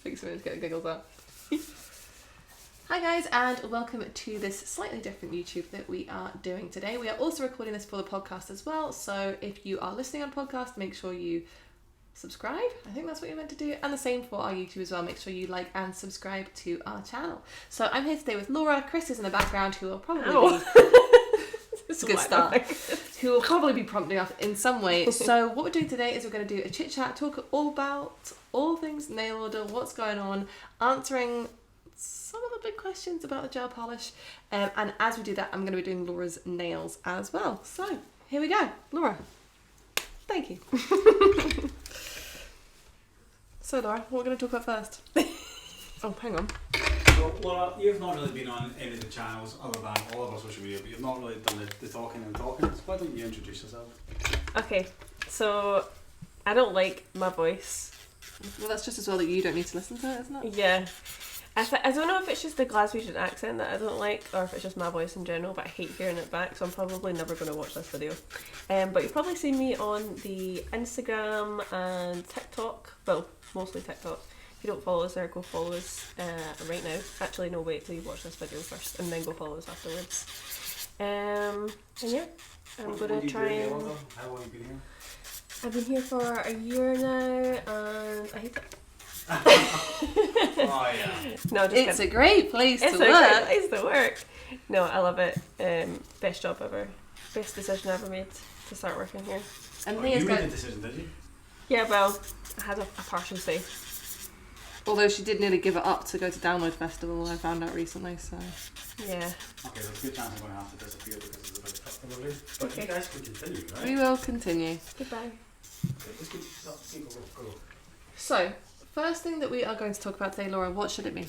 Thanks a minute to get the giggles out. Hi guys, and welcome to this slightly different YouTube that we are doing today. We are also recording this for the podcast as well, so if you are listening on podcast, make sure you subscribe. I think that's what you're meant to do. And the same for our YouTube as well. Make sure you like and subscribe to our channel. So I'm here today with Laura. Chris is in the background, who will probably be... It's a good start. Who will probably be prompting us in some way. So what we're doing today is we're going to do a chit chat, talk all about all things nail order, what's going on, answering some of the big questions about the gel polish. And as we do that, I'm going to be doing Laura's nails as well. So here we go. Laura, thank you. So Laura, what are we going to talk about first? Oh, hang on. So Laura, you've not really been on any of the channels other than all of our social media, but you've not really done the talking and talking. So why don't you introduce yourself? Okay, so I don't like my voice. Well, that's just as well that you don't need to listen to it, isn't it? Yeah. I don't know if it's just the Glaswegian accent that I don't like, or if it's just my voice in general, but I hate hearing it back, so I'm probably never going to watch this video. But you've probably seen me on the Instagram and TikTok, well, mostly TikTok. If you don't follow us there, go follow us right now. Actually, no, wait till you watch this video first, and then go follow us afterwards. And yeah, I'm going to try and... How long have you been here? I've been here for a year now, and I hate it. Oh yeah. No, just It's a great place to It's work. a great place to work. No, I love it. Best job ever. Best decision I ever made to start working here. And Oh, Leah's you made got, the decision, did you? Yeah, well, I had a partial say. although she did nearly give it up to go to Download Festival, I found out recently, so... Yeah. Okay, there's a good chance I'm going to have to disappear because it's a bit customer related. But Okay. you guys can continue, right? We will continue. Goodbye. Go. So, first thing that we are going to talk about today, Laura, what should it be?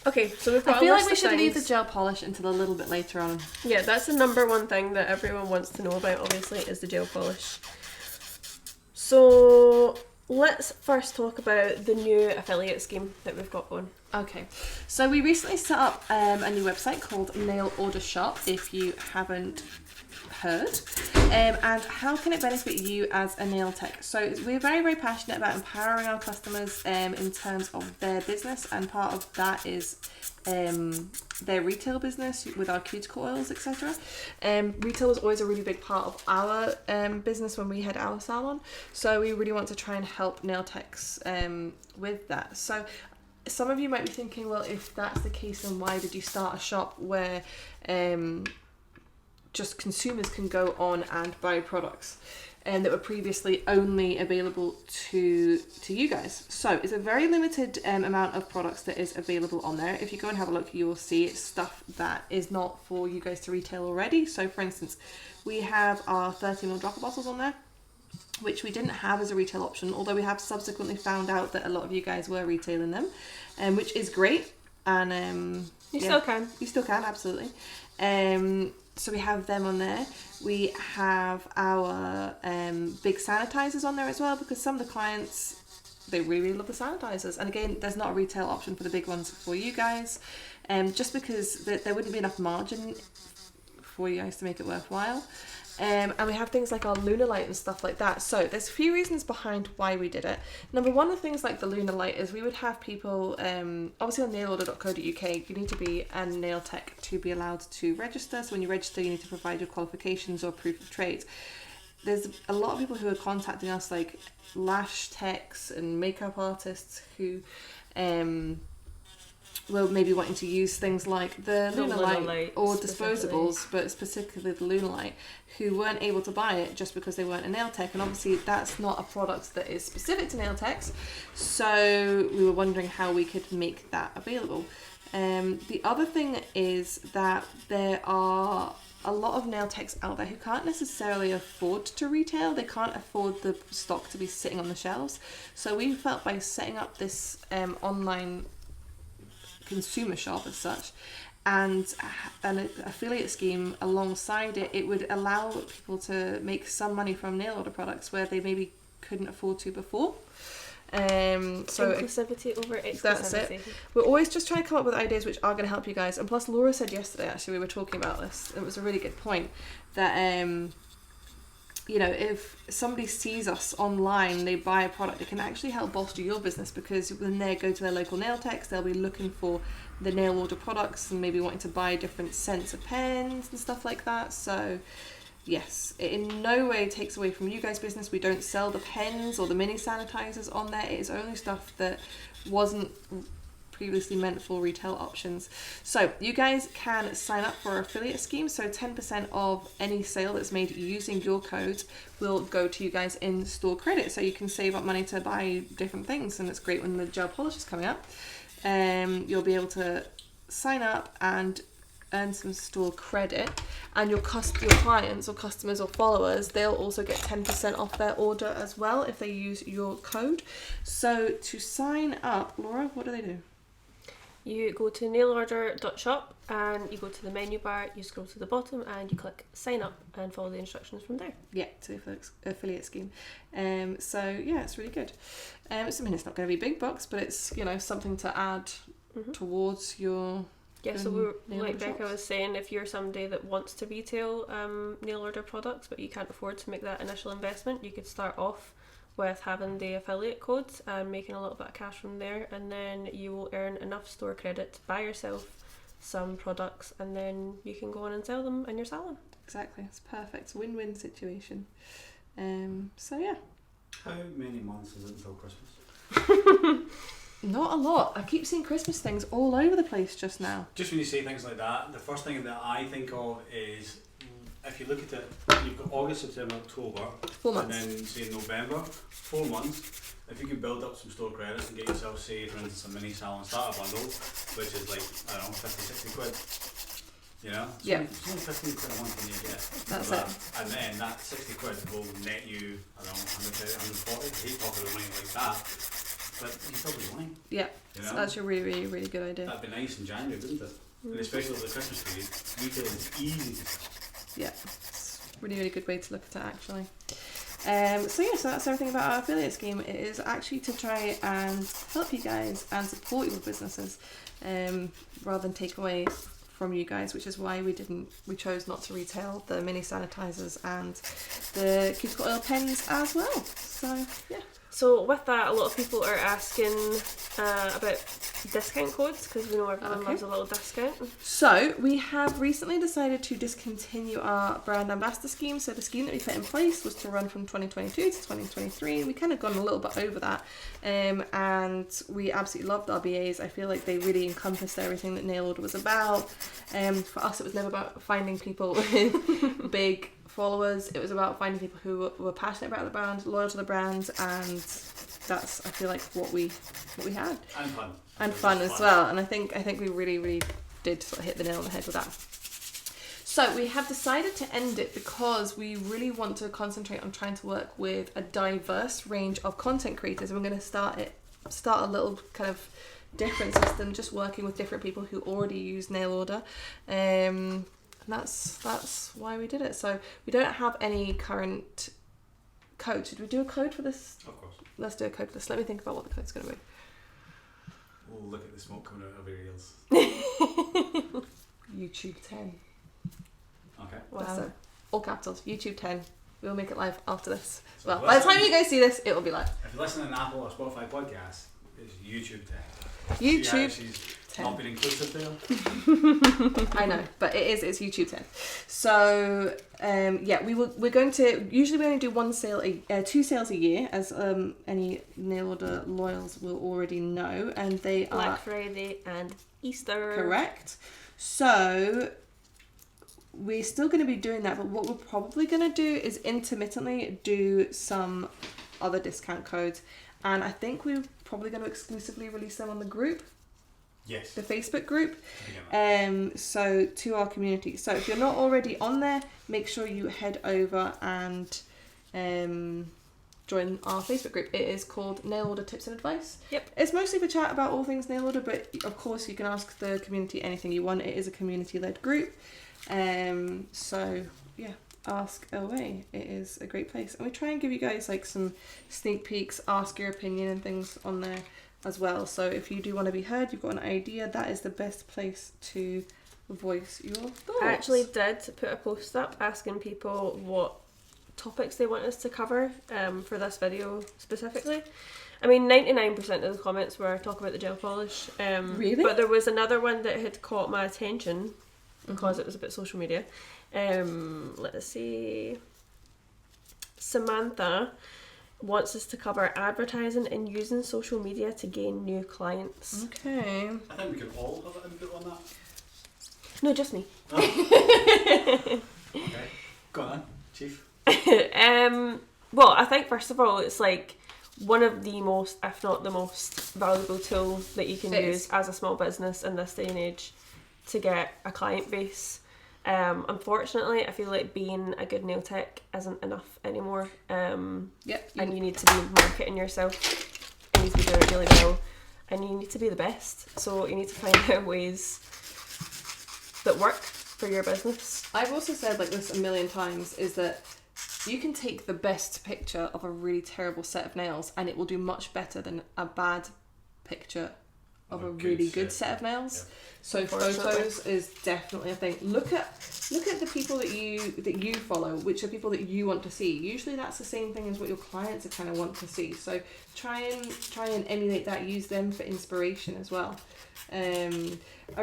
Okay, so we've got I feel a like list we of should leave the things. gel polish until a little bit later on. Yeah, that's the number one thing that everyone wants to know about, obviously, is the gel polish. So let's first talk about the new affiliate scheme that we've got going. Okay, so we recently set up a new website called Nail Order Shop, if you haven't heard. And how can it benefit you as a nail tech? So we're very, very passionate about empowering our customers in terms of their business, and part of that is their retail business with our cuticle oils, etc. Retail was always a really big part of our business when we had our salon, so we really want to try and help nail techs with that. So some of you might be thinking, well, if that's the case, then why did you start a shop where just consumers can go on and buy products that were previously only available to you guys? So it's a very limited amount of products that is available on there. If you go and have a look, you will see it's stuff that is not for you guys to retail already. So for instance, we have our 30ml dropper bottles on there, which we didn't have as a retail option, although we have subsequently found out that a lot of you guys were retailing them, which is great. And You still can. You still can, absolutely. So we have them on there. We have our big sanitizers on there as well, because some of the clients, they really, really love the sanitizers. And again, there's not a retail option for the big ones for you guys, just because there wouldn't be enough margin for you guys to make it worthwhile. And we have things like our Lunar Light and stuff like that. So there's a few reasons behind why we did it. Number one of the things like the Lunar Light is we would have people, obviously on nailorder.co.uk, you need to be a nail tech to be allowed to register. So when you register, you need to provide your qualifications or proof of trade. There's a lot of people who are contacting us, like lash techs and makeup artists who well, maybe wanting to use things like the Lunar Light or disposables, but specifically the Lunar Light, who weren't able to buy it just because they weren't a nail tech. And obviously that's not a product that is specific to nail techs, so we were wondering how we could make that available. The other thing is that there are a lot of nail techs out there who can't necessarily afford to retail. They can't afford the stock to be sitting on the shelves. So we felt by setting up this online consumer shop as such, and an affiliate scheme alongside it, it would allow people to make some money from nail order products where they maybe couldn't afford to before. So inclusivity over exclusivity. That's it. We're always just trying to come up with ideas which are going to help you guys. And plus, Laura said yesterday, actually, we were talking about this. It was a really good point that if somebody sees us online, they buy a product, it can actually help bolster your business, because when they go to their local nail techs, they'll be looking for the nail order products and maybe wanting to buy different scents of pens and stuff like that. So yes, it in no way takes away from you guys' business. We don't sell the pens or the mini sanitizers on there. It is only stuff that wasn't previously meant for retail options. So you guys can sign up for our affiliate scheme. So 10% of any sale that's made using your codes will go to you guys in store credit. So you can save up money to buy different things. And it's great when the gel polish is coming up. You'll be able to sign up and earn some store credit, and your clients or customers or followers, they'll also get 10% off their order as well if they use your code. So to sign up, Laura, what do they do? You go to nailorder.shop and you go to the menu bar, you scroll to the bottom and you click sign up and follow the instructions from there. Yeah, to the affiliate scheme. So yeah, it's really good. It's not going to be big bucks, but it's something to add towards your so like Becca was saying, if you're somebody that wants to retail nail order products but you can't afford to make that initial investment, you could start off with having the affiliate codes and making a little bit of cash from there, and then you will earn enough store credit to buy yourself some products, and then you can go on and sell them in your salon. Exactly, it's perfect. It's a win-win situation. So yeah. How many months is it until Christmas? Not a lot. I keep seeing Christmas things all over the place just now. Just when you say things like that, the first thing that I think of is, if you look at it, you've got August, September, October, 4 months. And then say November, 4 months. If you can build up some store credits and get yourself, say, for instance, a mini salon starter bundle, which is like, I don't know, 50, 60 quid. It's only 15 quid a month when you get That's that. it. And then that 60 quid will net you, I don't know, 140. I hate talking about money like that, but you still be money. Yeah, so that's a really, really, really good idea. That'd be nice in January, wouldn't it? And especially over the Christmas period, retail is easy to sell. Yeah, it's a really, really good way to look at it actually. So that's everything about our affiliate scheme. It is actually to try and help you guys and support your businesses, rather than take away from you guys, which is why we chose not to retail the mini sanitizers and the cuticle oil pens as well. So yeah. So with that, a lot of people are asking about discount codes, because we know everyone loves a little discount. So we have recently decided to discontinue our brand ambassador scheme. So the scheme that we put in place was to run from 2022 to 2023. We kind of gone a little bit over that, and we absolutely loved our BAs. I feel like they really encompassed everything that Nail Order was about. For us, it was never about finding people with big followers. It was about finding people who were passionate about the brand, loyal to the brand, and that's, I feel like, what we had. And fun as well. And I think we really, really did sort of hit the nail on the head with that. So we have decided to end it because we really want to concentrate on trying to work with a diverse range of content creators. And we're going to start a little kind of different system, just working with different people who already use Nail Order. And that's why we did it. So we don't have any current code. Should we do a code for this? Of course. Let's do a code for this. Let me think about what the code's going to be. We'll look at the smoke coming out of your ears. YouTube 10. Okay. Wow. All capitals. YouTube 10. We'll make it live after this. So well, by the time you guys see this, it will be live. If you're listening to Apple or Spotify podcasts, it's YouTube 10. YouTube She's not been inclusive there. I know, but it's YouTube 10. So we're going to, usually we only do two sales a year, as any Nail Order loyals will already know, and they are Black Friday and Easter. Correct. So we're still going to be doing that, but what we're probably going to do is intermittently do some other discount codes, and I think we're probably going to exclusively release them on the group. Yes. The Facebook group. So to our community. So if you're not already on there, make sure you head over and join our Facebook group. It is called Nail Order Tips and Advice. Yep. It's mostly for chat about all things nail order, but of course you can ask the community anything you want. It is a community-led group. So yeah, ask away. It is a great place. And we try and give you guys like some sneak peeks, ask your opinion and things on there as well. So if you do want to be heard, you've got an idea, that is the best place to voice your thoughts. I actually did put a post up asking people what topics they want us to cover for this video specifically. I mean, 99% of the comments were talking about the gel polish. Really? But there was another one that had caught my attention because it was a bit social media. Let's see. Samantha wants us to cover advertising and using social media to gain new clients. Okay. I think we can all have an input on that. No, just me. Okay. Go on then, Chief. Well, I think first of all, it's like one of the most, if not the most valuable tool that you can use as a small business in this day and age to get a client base. Unfortunately, I feel like being a good nail tech isn't enough anymore. And you need to be marketing yourself. You need to be doing it really well, and you need to be the best. So you need to find out ways that work for your business. I've also said like this a million times, is that you can take the best picture of a really terrible set of nails and it will do much better than a bad picture of a really good set of nails. Yeah. So photos is definitely a thing. Look at the people that you follow, which are people that you want to see. Usually that's the same thing as what your clients are kind of want to see. So try and emulate that. Use them for inspiration as well. A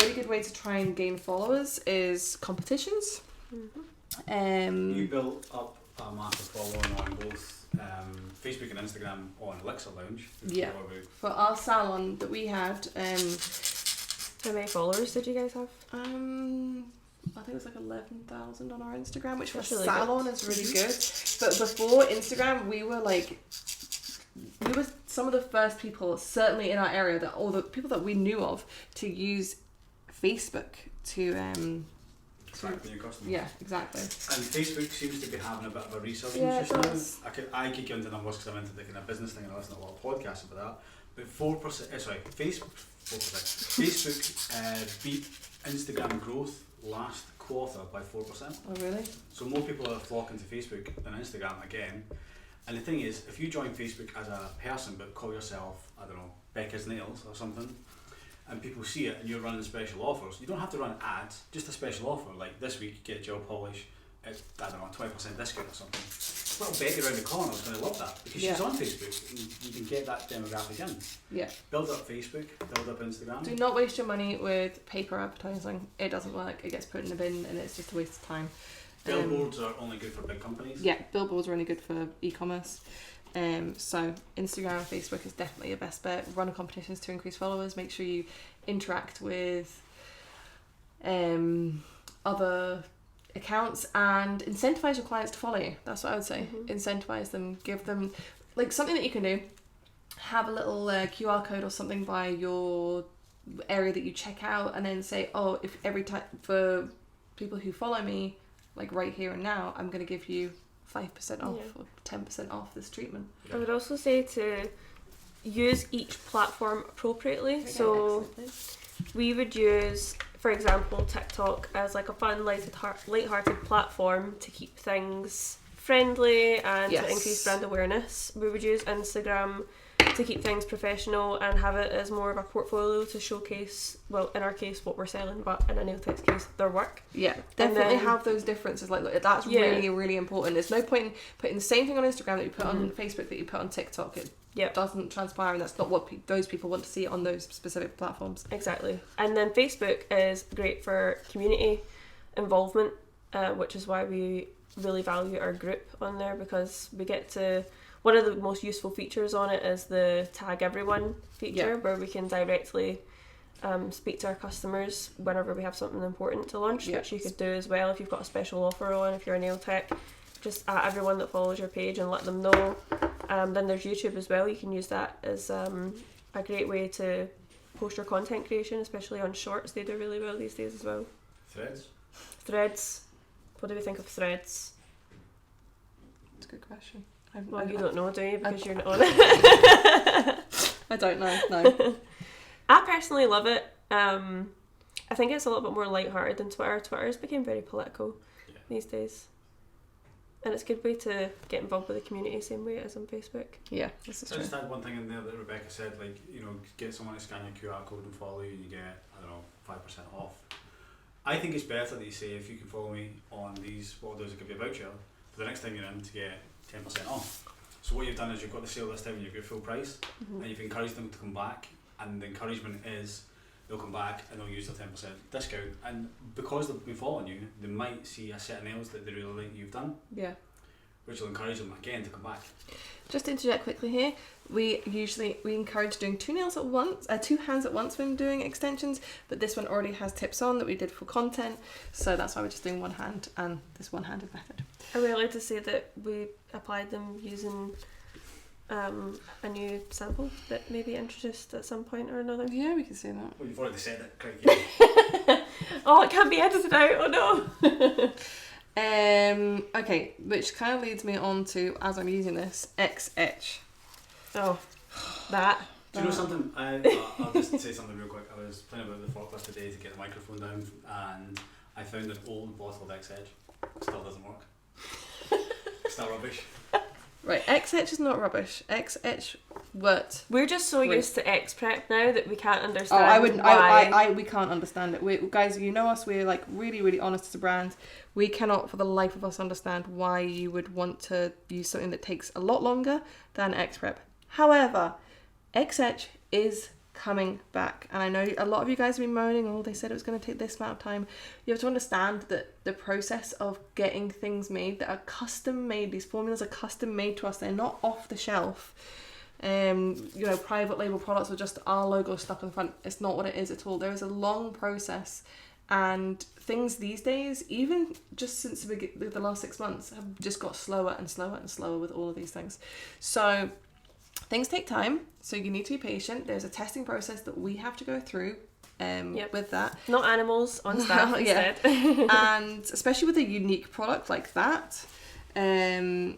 really good way to try and gain followers is competitions. You built up a massive following on both Facebook and Instagram on Elixir Lounge. Yeah. For our salon that we had, how many followers did you guys have? I think it was like 11,000 on our Instagram, which for really salon good. is really good. But before Instagram, we were some of the first people, certainly in our area, that all the people that we knew of, to use Facebook to attract new customers. Yeah, exactly. And Facebook seems to be having a bit of a resurgence just now. I could get into numbers because I'm into the kind of business thing and I listen to a lot of podcasts about that. But 4%, Facebook beat Instagram growth last quarter by 4%. Oh really? So more people are flocking to Facebook than Instagram again. And the thing is, if you join Facebook as a person but call yourself, I don't know, Becca's Nails or something, and people see it and you're running special offers, you don't have to run ads, just a special offer. Like this week, get a gel polish at, I don't know, 20% discount or something. Little Becky around the corner is going to love that because she's on Facebook and you can get that demographic in. Yeah. Build up Facebook, build up Instagram. Do not waste your money with paper advertising. It doesn't work. It gets put in the bin and it's just a waste of time. Billboards are only good for big companies. Yeah, billboards are only good for e-commerce. So Instagram and Facebook is definitely your best bet. Run competitions to increase followers. Make sure you interact with other accounts and incentivize your clients to follow you. That's what I would say. Incentivize them, give them like something that you can do. Have a little QR code or something by your area that you check out, and then say, oh, if every time for people who follow me, like right here and now, I'm going to give you 5% off or 10% off this treatment. I would also say to use each platform appropriately. So we would use, for example, TikTok as like a fun, light-hearted platform to keep things friendly and to increase brand awareness. We would use Instagram to keep things professional and have it as more of a portfolio to showcase, well, in our case, what we're selling, but in a nail tech's case, their work. Yeah, definitely have those differences. Like that's really, really important. There's no point in putting the same thing on Instagram that you put on Facebook that you put on TikTok. It doesn't transpire, and that's not what those people want to see on those specific platforms. Exactly. And then Facebook is great for community involvement, which is why we really value our group on there, because we get to... One of the most useful features on it is the tag everyone feature, where we can directly speak to our customers whenever we have something important to launch, which you could do as well if you've got a special offer on, if you're a nail tech. Just at everyone that follows your page and let them know. Then there's YouTube as well. You can use that as a great way to post your content creation, especially on shorts. They do really well these days as well. Threads. What do we think of threads? That's a good question. Well, you don't know, do you? Because you're not on it. I don't know, no. I personally love it. I think it's a little bit more lighthearted than Twitter. Twitter's become very political these days. And it's a good way to get involved with the community, same way it is on Facebook. Yeah, this is true. I just had one thing in there that Rebecca said, like, you know, get someone to scan your QR code and follow you and you get, I don't know, 5% off. I think it's better that you say, if you can follow me on these, what I'll do is I'll give you a voucher the next time you're in to get 10% off. So what you've done is you've got the sale this time and you've got full price, and you've encouraged them to come back, and the encouragement is they'll come back and they'll use their 10% discount, and because they've been following you, they might see a set of nails that they really like you've done. Yeah. Which will encourage them again to come back. Just to interject quickly here, we encourage doing 2 nails at once, 2 hands at once when doing extensions, but this one already has tips on that we did for content, so that's why we're just doing one hand and this one-handed method. Are we allowed to say that we applied them using a new sample that may be introduced at some point or another? Yeah, we can say that. Well, you've already said it, Craig. Yeah. Oh, it can't be edited out, oh no! Okay, which kind of leads me on to, as I'm using this, X-Etch. Oh, that. Do you know something? I'll just say something real quick. I was playing about the forklift today to get the microphone down, and I found an old bottle of X-Edge. Still doesn't work. Still rubbish. Right, X-Etch is not rubbish. X-Etch worked. We're just so used to X-Prep now that we can't understand. Oh, I wouldn't. Why. We can't understand it. Guys, you know us. We're like really, really honest as a brand. We cannot, for the life of us, understand why you would want to use something that takes a lot longer than X-Prep. However, X-Etch is coming back, and I know a lot of you guys have been moaning, oh, they said it was going to take this amount of time. You have to understand that the process of getting things made that are custom made, these formulas are custom made to us, they're not off the shelf. Private label products with just our logo stuck on the front. It's not what it is at all. There is a long process, and things these days, even just since the last 6 months, have just got slower and slower and slower with all of these things. So things take time, so you need to be patient. There's a testing process that we have to go through with that. Not animals, on staff instead. And especially with a unique product like that. And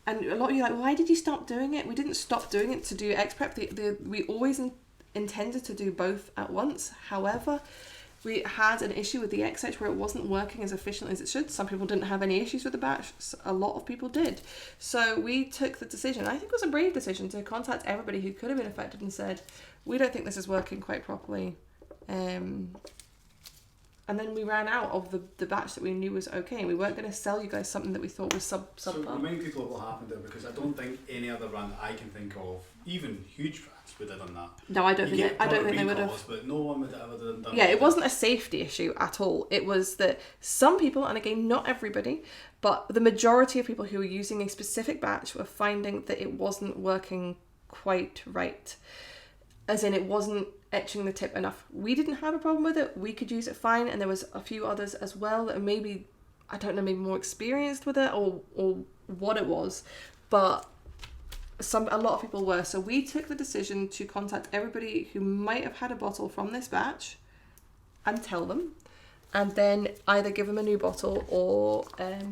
a lot of you are like, why did you stop doing it? We didn't stop doing it to do X-Prep. We always intended to do both at once. However, we had an issue with the X-Etch where it wasn't working as efficiently as it should. Some people didn't have any issues with the batch. A lot of people did. So we took the decision, I think it was a brave decision, to contact everybody who could have been affected and said, we don't think this is working quite properly. And then we ran out of the batch that we knew was okay. And we weren't going to sell you guys something that we thought was subpar. So remind people of what happened there, because I don't think any other brand that I can think of, even huge brands, would have done that. No, I don't think they would have. But no one would have ever done Yeah, it wasn't a safety issue at all. It was that some people, and again, not everybody, but the majority of people who were using a specific batch were finding that it wasn't working quite right. As in, it wasn't etching the tip enough. We didn't have a problem with it. We could use it fine, and there was a few others as well that maybe, I don't know, maybe more experienced with it or what it was, but a lot of people were. So we took the decision to contact everybody who might have had a bottle from this batch and tell them, and then either give them a new bottle or a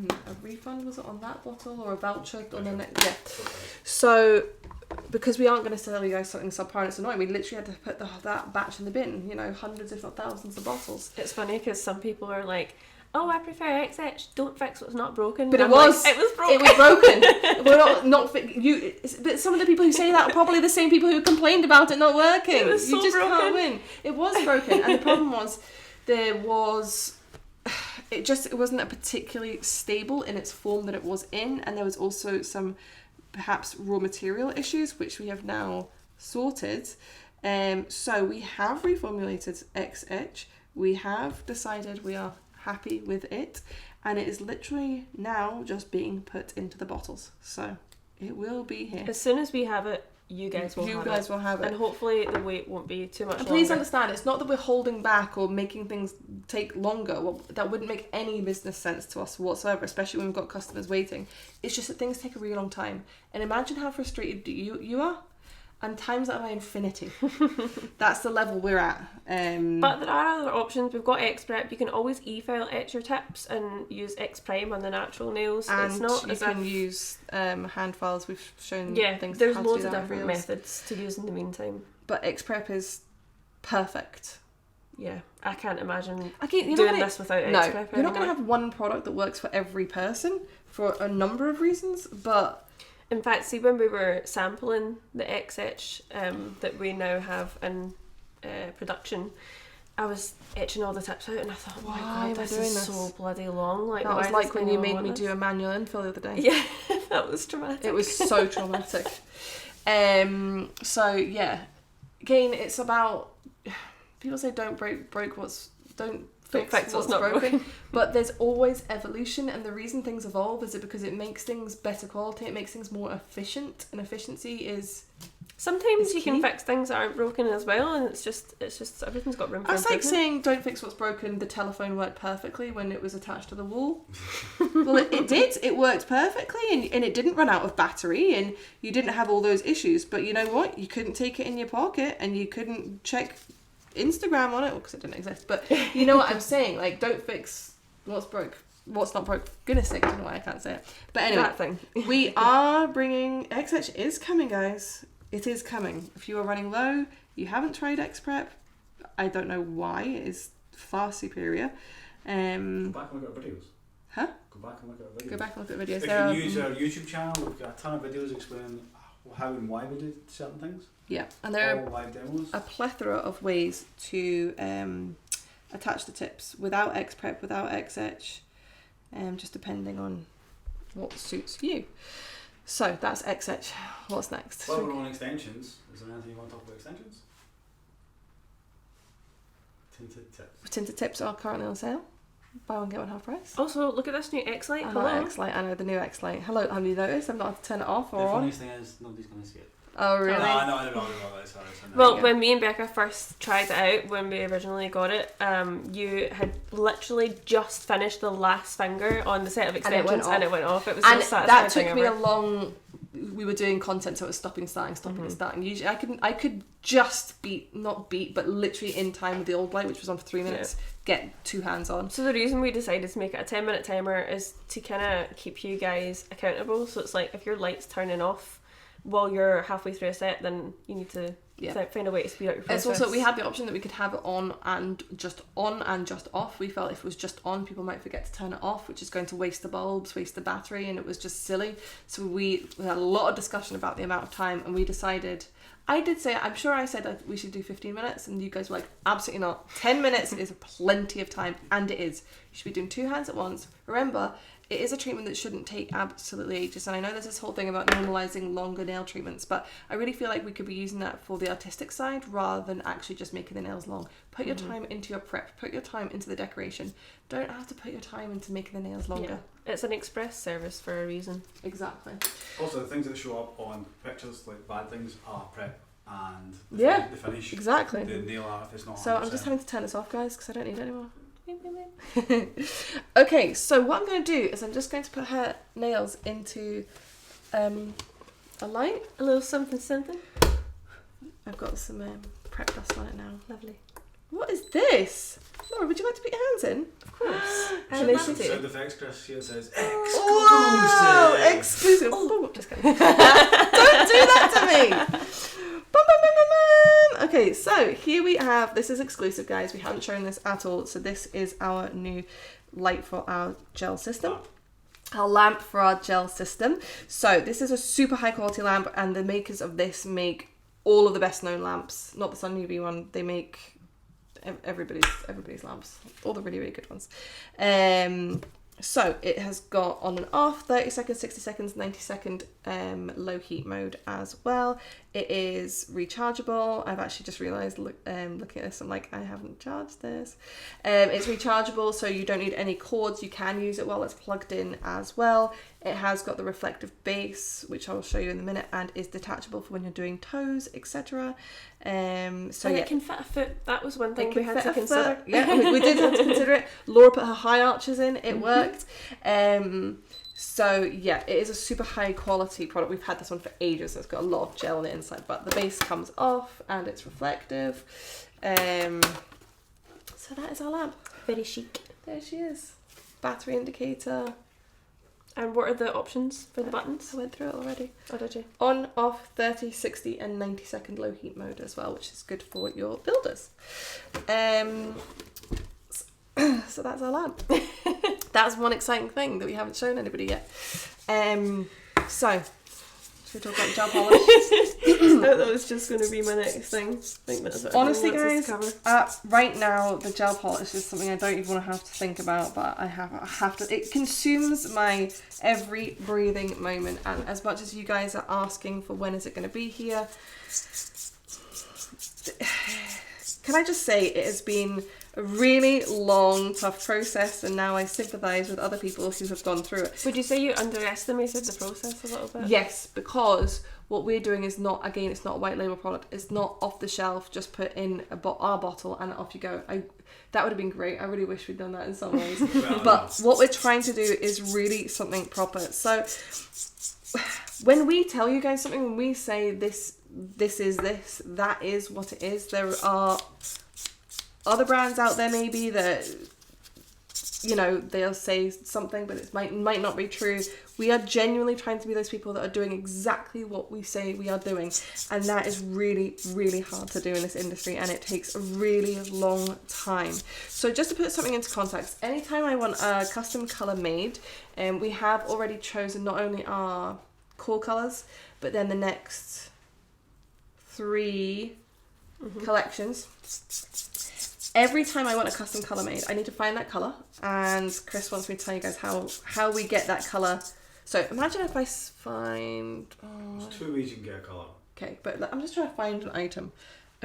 refund, was it on that bottle, or a voucher on the next. Yeah. So because we aren't going to sell you guys something subpar and it's annoying, we literally had to put that batch in the bin, hundreds if not thousands of bottles. It's funny because some people are like, oh, I prefer X-Etch, don't fix what's not broken. But it was broken. It was broken. We're but some of the people who say that are probably the same people who complained about it not working. It was so broken. Can't win. It was broken, and the problem was it wasn't a particularly stable in its form that it was in, and there was also some perhaps raw material issues which we have now sorted. So we have reformulated X-Etch. We have decided we are happy with it, and it is literally now just being put into the bottles, so it will be here as soon as we have it. You guys will have it, and hopefully the wait won't be too much. And please understand, it's not that we're holding back or making things take longer. Well, that wouldn't make any business sense to us whatsoever, especially when we've got customers waiting. It's just that things take a really long time, and imagine how frustrated you are. And times that by infinity. That's the level we're at. But there are other options. We've got X-Prep. You can always e-file etch your tips and use X-Prime on the natural nails. And it's not you can use hand files. We've shown things. There's how loads to do of different methods to use in the meantime. But X-Prep is perfect. Yeah, I can't imagine doing this without X-Prep. You're not going to have one product that works for every person for a number of reasons, but... In fact, see, when we were sampling the X-Etch that we now have in production, I was etching all the tips out and I thought, oh my god, this doing is this? so bloody long. Like, That was like when you made me do a manual infill the other day. Yeah, that was traumatic. It was so traumatic. So yeah, again, it's about, people say don't fix what's not broken. But there's always evolution, and the reason things evolve is because it makes things better quality, it makes things more efficient, and efficiency is... Sometimes you can fix things that aren't broken as well, and it's just everything's got room for improvement. That's like saying don't fix what's broken. The telephone worked perfectly when it was attached to the wall. Well, it did. It worked perfectly, and it didn't run out of battery, and you didn't have all those issues. But you know what? You couldn't take it in your pocket, and you couldn't check Instagram on it, because it didn't exist. But you know what I'm saying? Like, don't fix what's not broke. Goodness sake, I don't know why I can't say it. But anyway, That thing. we are bringing XH is coming, guys. It is coming. If you are running low, you haven't tried X-Prep, I don't know why. It is far superior. Go back and look at our videos. Huh? Go back and look at our videos. Go back and look at videos. If you use our YouTube channel, we've got a ton of videos explaining how and why we do certain things. Yeah, and there all live demos. are a plethora of ways to attach the tips without X-Prep, without XH, just depending on what suits you. So that's XH. What's next? Well, we're on extensions. Is there anything you want to talk about extensions? Tinted tips. Tinted tips are currently on sale. Buy one, get one half price. Also, look at this new X-Light. I know X-Light. I know the new X-Light. Hello, have you noticed? I'm not allowed to turn it off or the on. funniest thing is nobody's going to see it. Oh really? No. Sorry. Well, when me and Becca first tried it out, when we originally got it, you had literally just finished the last finger on the set of extensions and it went off. It was the most satisfying that took thing me ever. a long... We were doing content, so it was stopping and starting. Usually I could just not beat, but literally in time with the old light, which was on for 3 minutes, get two hands on. So the reason we decided to make it a 10-minute timer is to kind of keep you guys accountable. So it's like, if your light's turning off while you're halfway through a set, then you need to find a way to speed up your process. It's also, we had the option that we could have it on and just off. We felt if it was just on, people might forget to turn it off, which is going to waste the bulbs, waste the battery, and it was just silly. So we had a lot of discussion about the amount of time, and we decided... I'm sure I said that we should do 15 minutes, and you guys were like, absolutely not. 10 minutes is plenty of time, and it is. You should be doing 2 hands at once. Remember, it is a treatment that shouldn't take absolutely ages, and I know there's this whole thing about normalising longer nail treatments, but I really feel like we could be using that for the artistic side rather than actually just making the nails long. Put your time into your prep, put your time into the decoration. Don't have to put your time into making the nails longer. Yeah. It's an express service for a reason. Exactly. Also, the things that show up on pictures, like bad things, are prep and the finish. Exactly. The nail art, if it's not 100%. So I'm just having to turn this off, guys, because I don't need it anymore. Okay, so what I'm going to do is I'm just going to put her nails into a light. A little something. I've got some prep dust on it now. Lovely. What is this? Laura, would you like to put your hands in? Of course. Sound effects, Chris. Here it says exclusive. Whoa, exclusive. Oh, just kidding. Don't do that to me. Okay, so here we have, this is exclusive, guys. We haven't shown this at all. So this is our new light for our gel system. Our lamp for our gel system. So this is a super high quality lamp, and the makers of this make all of the best known lamps. Not the Sun UV one. They make everybody's lamps. All the really, really good ones. So it has got on and off, 30 seconds, 60 seconds, 90 second low heat mode as well. It is rechargeable. I've actually just realised looking at this, I'm like, I haven't charged this. It's rechargeable, so you don't need any cords. You can use it while it's plugged in as well. It has got the reflective base, which I'll show you in a minute, and is detachable for when you're doing toes, etc. So it can fit a foot. That was one thing we had to consider. Yeah, we did have to consider it. Laura put her high arches in. It worked. So yeah, it is a super high quality product. We've had this one for ages. So it's got a lot of gel on the inside, but the base comes off and it's reflective. So that is our lamp. Very chic. There she is. Battery indicator. And what are the options for the buttons? I went through it already. Oh, did you? On, off, 30, 60 and 90 second low heat mode as well, which is good for your builders. So that's our lamp. That's one exciting thing that we haven't shown anybody yet. So, should we talk about gel polish? That was just going to be my next thing. I think that's what honestly, everyone guys, wants us to cover. right now the gel polish is something I don't even want to have to think about, but I have to. It consumes my every breathing moment, and as much as you guys are asking for when is it going to be here, can I just say it has been a really long, tough process, and now I sympathise with other people who have gone through it. Would you say you underestimated the process a little bit? Yes, because what we're doing is not, again, it's not a white label product. It's not off the shelf, just put in our bottle and off you go. That would have been great. I really wish we'd done that in some ways. But what we're trying to do is really something proper. So when we tell you guys something, when we say this is this, that is what it is. There are other brands out there maybe that, you know, they'll say something, but it might not be true. We are genuinely trying to be those people that are doing exactly what we say we are doing. And that is really, really hard to do in this industry, and it takes a really long time. So just to put something into context, anytime I want a custom colour made, we have already chosen not only our core colours, but then the next 3 collections. Every time I want a custom colour made, I need to find that colour, and Chris wants me to tell you guys how we get that colour. So imagine if I find... There's 2 ways you can get a colour. Okay, but I'm just trying to find an item.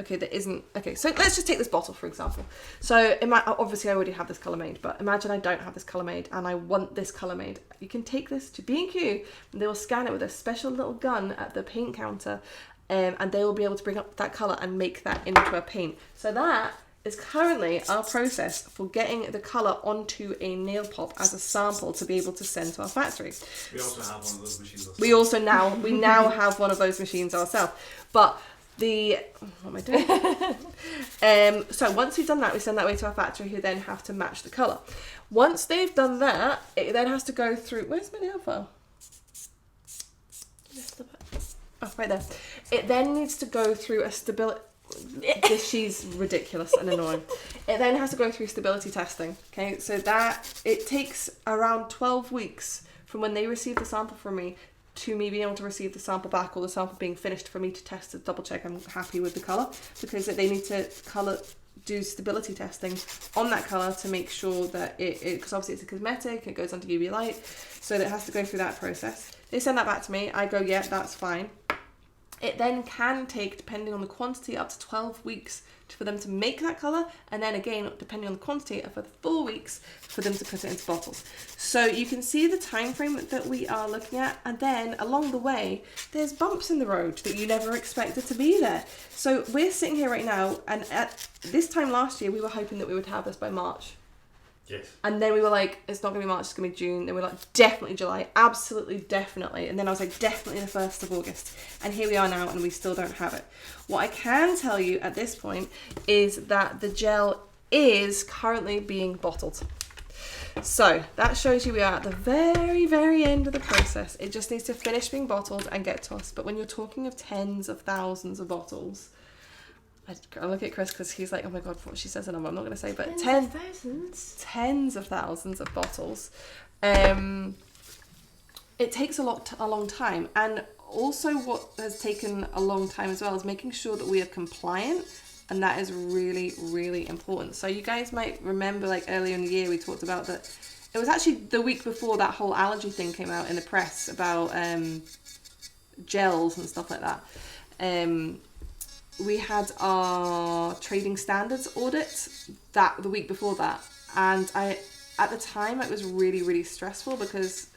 Okay, that isn't... Okay, so let's just take this bottle, for example. So obviously I already have this colour made, but imagine I don't have this colour made and I want this colour made. You can take this to B&Q, and they will scan it with a special little gun at the paint counter, and they will be able to bring up that colour and make that into a paint. So that is currently our process for getting the colour onto a nail pop as a sample to be able to send to our factory. We also have one of those machines ourselves. We now have one of those machines ourselves. But what am I doing? So once we've done that, we send that way to our factory, who then have to match the colour. Once they've done that, it then has to go through... Where's my nail file? Oh, right there. It then needs to go through a stability... She's ridiculous and annoying. It then has to go through stability testing. Okay, so that it takes around 12 weeks from when they receive the sample from me to me being able to receive the sample back, or the sample being finished, for me to test to double check I'm happy with the colour, because they need to do stability testing on that colour to make sure that because obviously it's a cosmetic, it goes under UV light, so it has to go through that process. They send that back to me, I go, yeah, that's fine. It then can take, depending on the quantity, up to 12 weeks for them to make that colour, and then again, depending on the quantity, for 4 weeks for them to put it into bottles. So you can see the time frame that we are looking at, and then along the way, there's bumps in the road that you never expected to be there. So we're sitting here right now, and at this time last year, we were hoping that we would have this by March. Yes. And then we were like, it's not going to be March, it's going to be June. Then we were like, definitely July, absolutely definitely. And then I was like, definitely the 1st of August. And here we are now, and we still don't have it. What I can tell you at this point is that the gel is currently being bottled. So that shows you we are at the very, very end of the process. It just needs to finish being bottled and get to us. But when you're talking of tens of thousands of bottles... I look at Chris because he's like, oh my god, what she says a number I'm not going to say, but tens of thousands of bottles. It takes a long time, and also what has taken a long time as well is making sure that we are compliant, and that is really, really important. So you guys might remember, like earlier in the year, we talked about that. It was actually the week before that whole allergy thing came out in the press about gels and stuff like that. We had our trading standards audit the week before that, and at the time it was really, really stressful because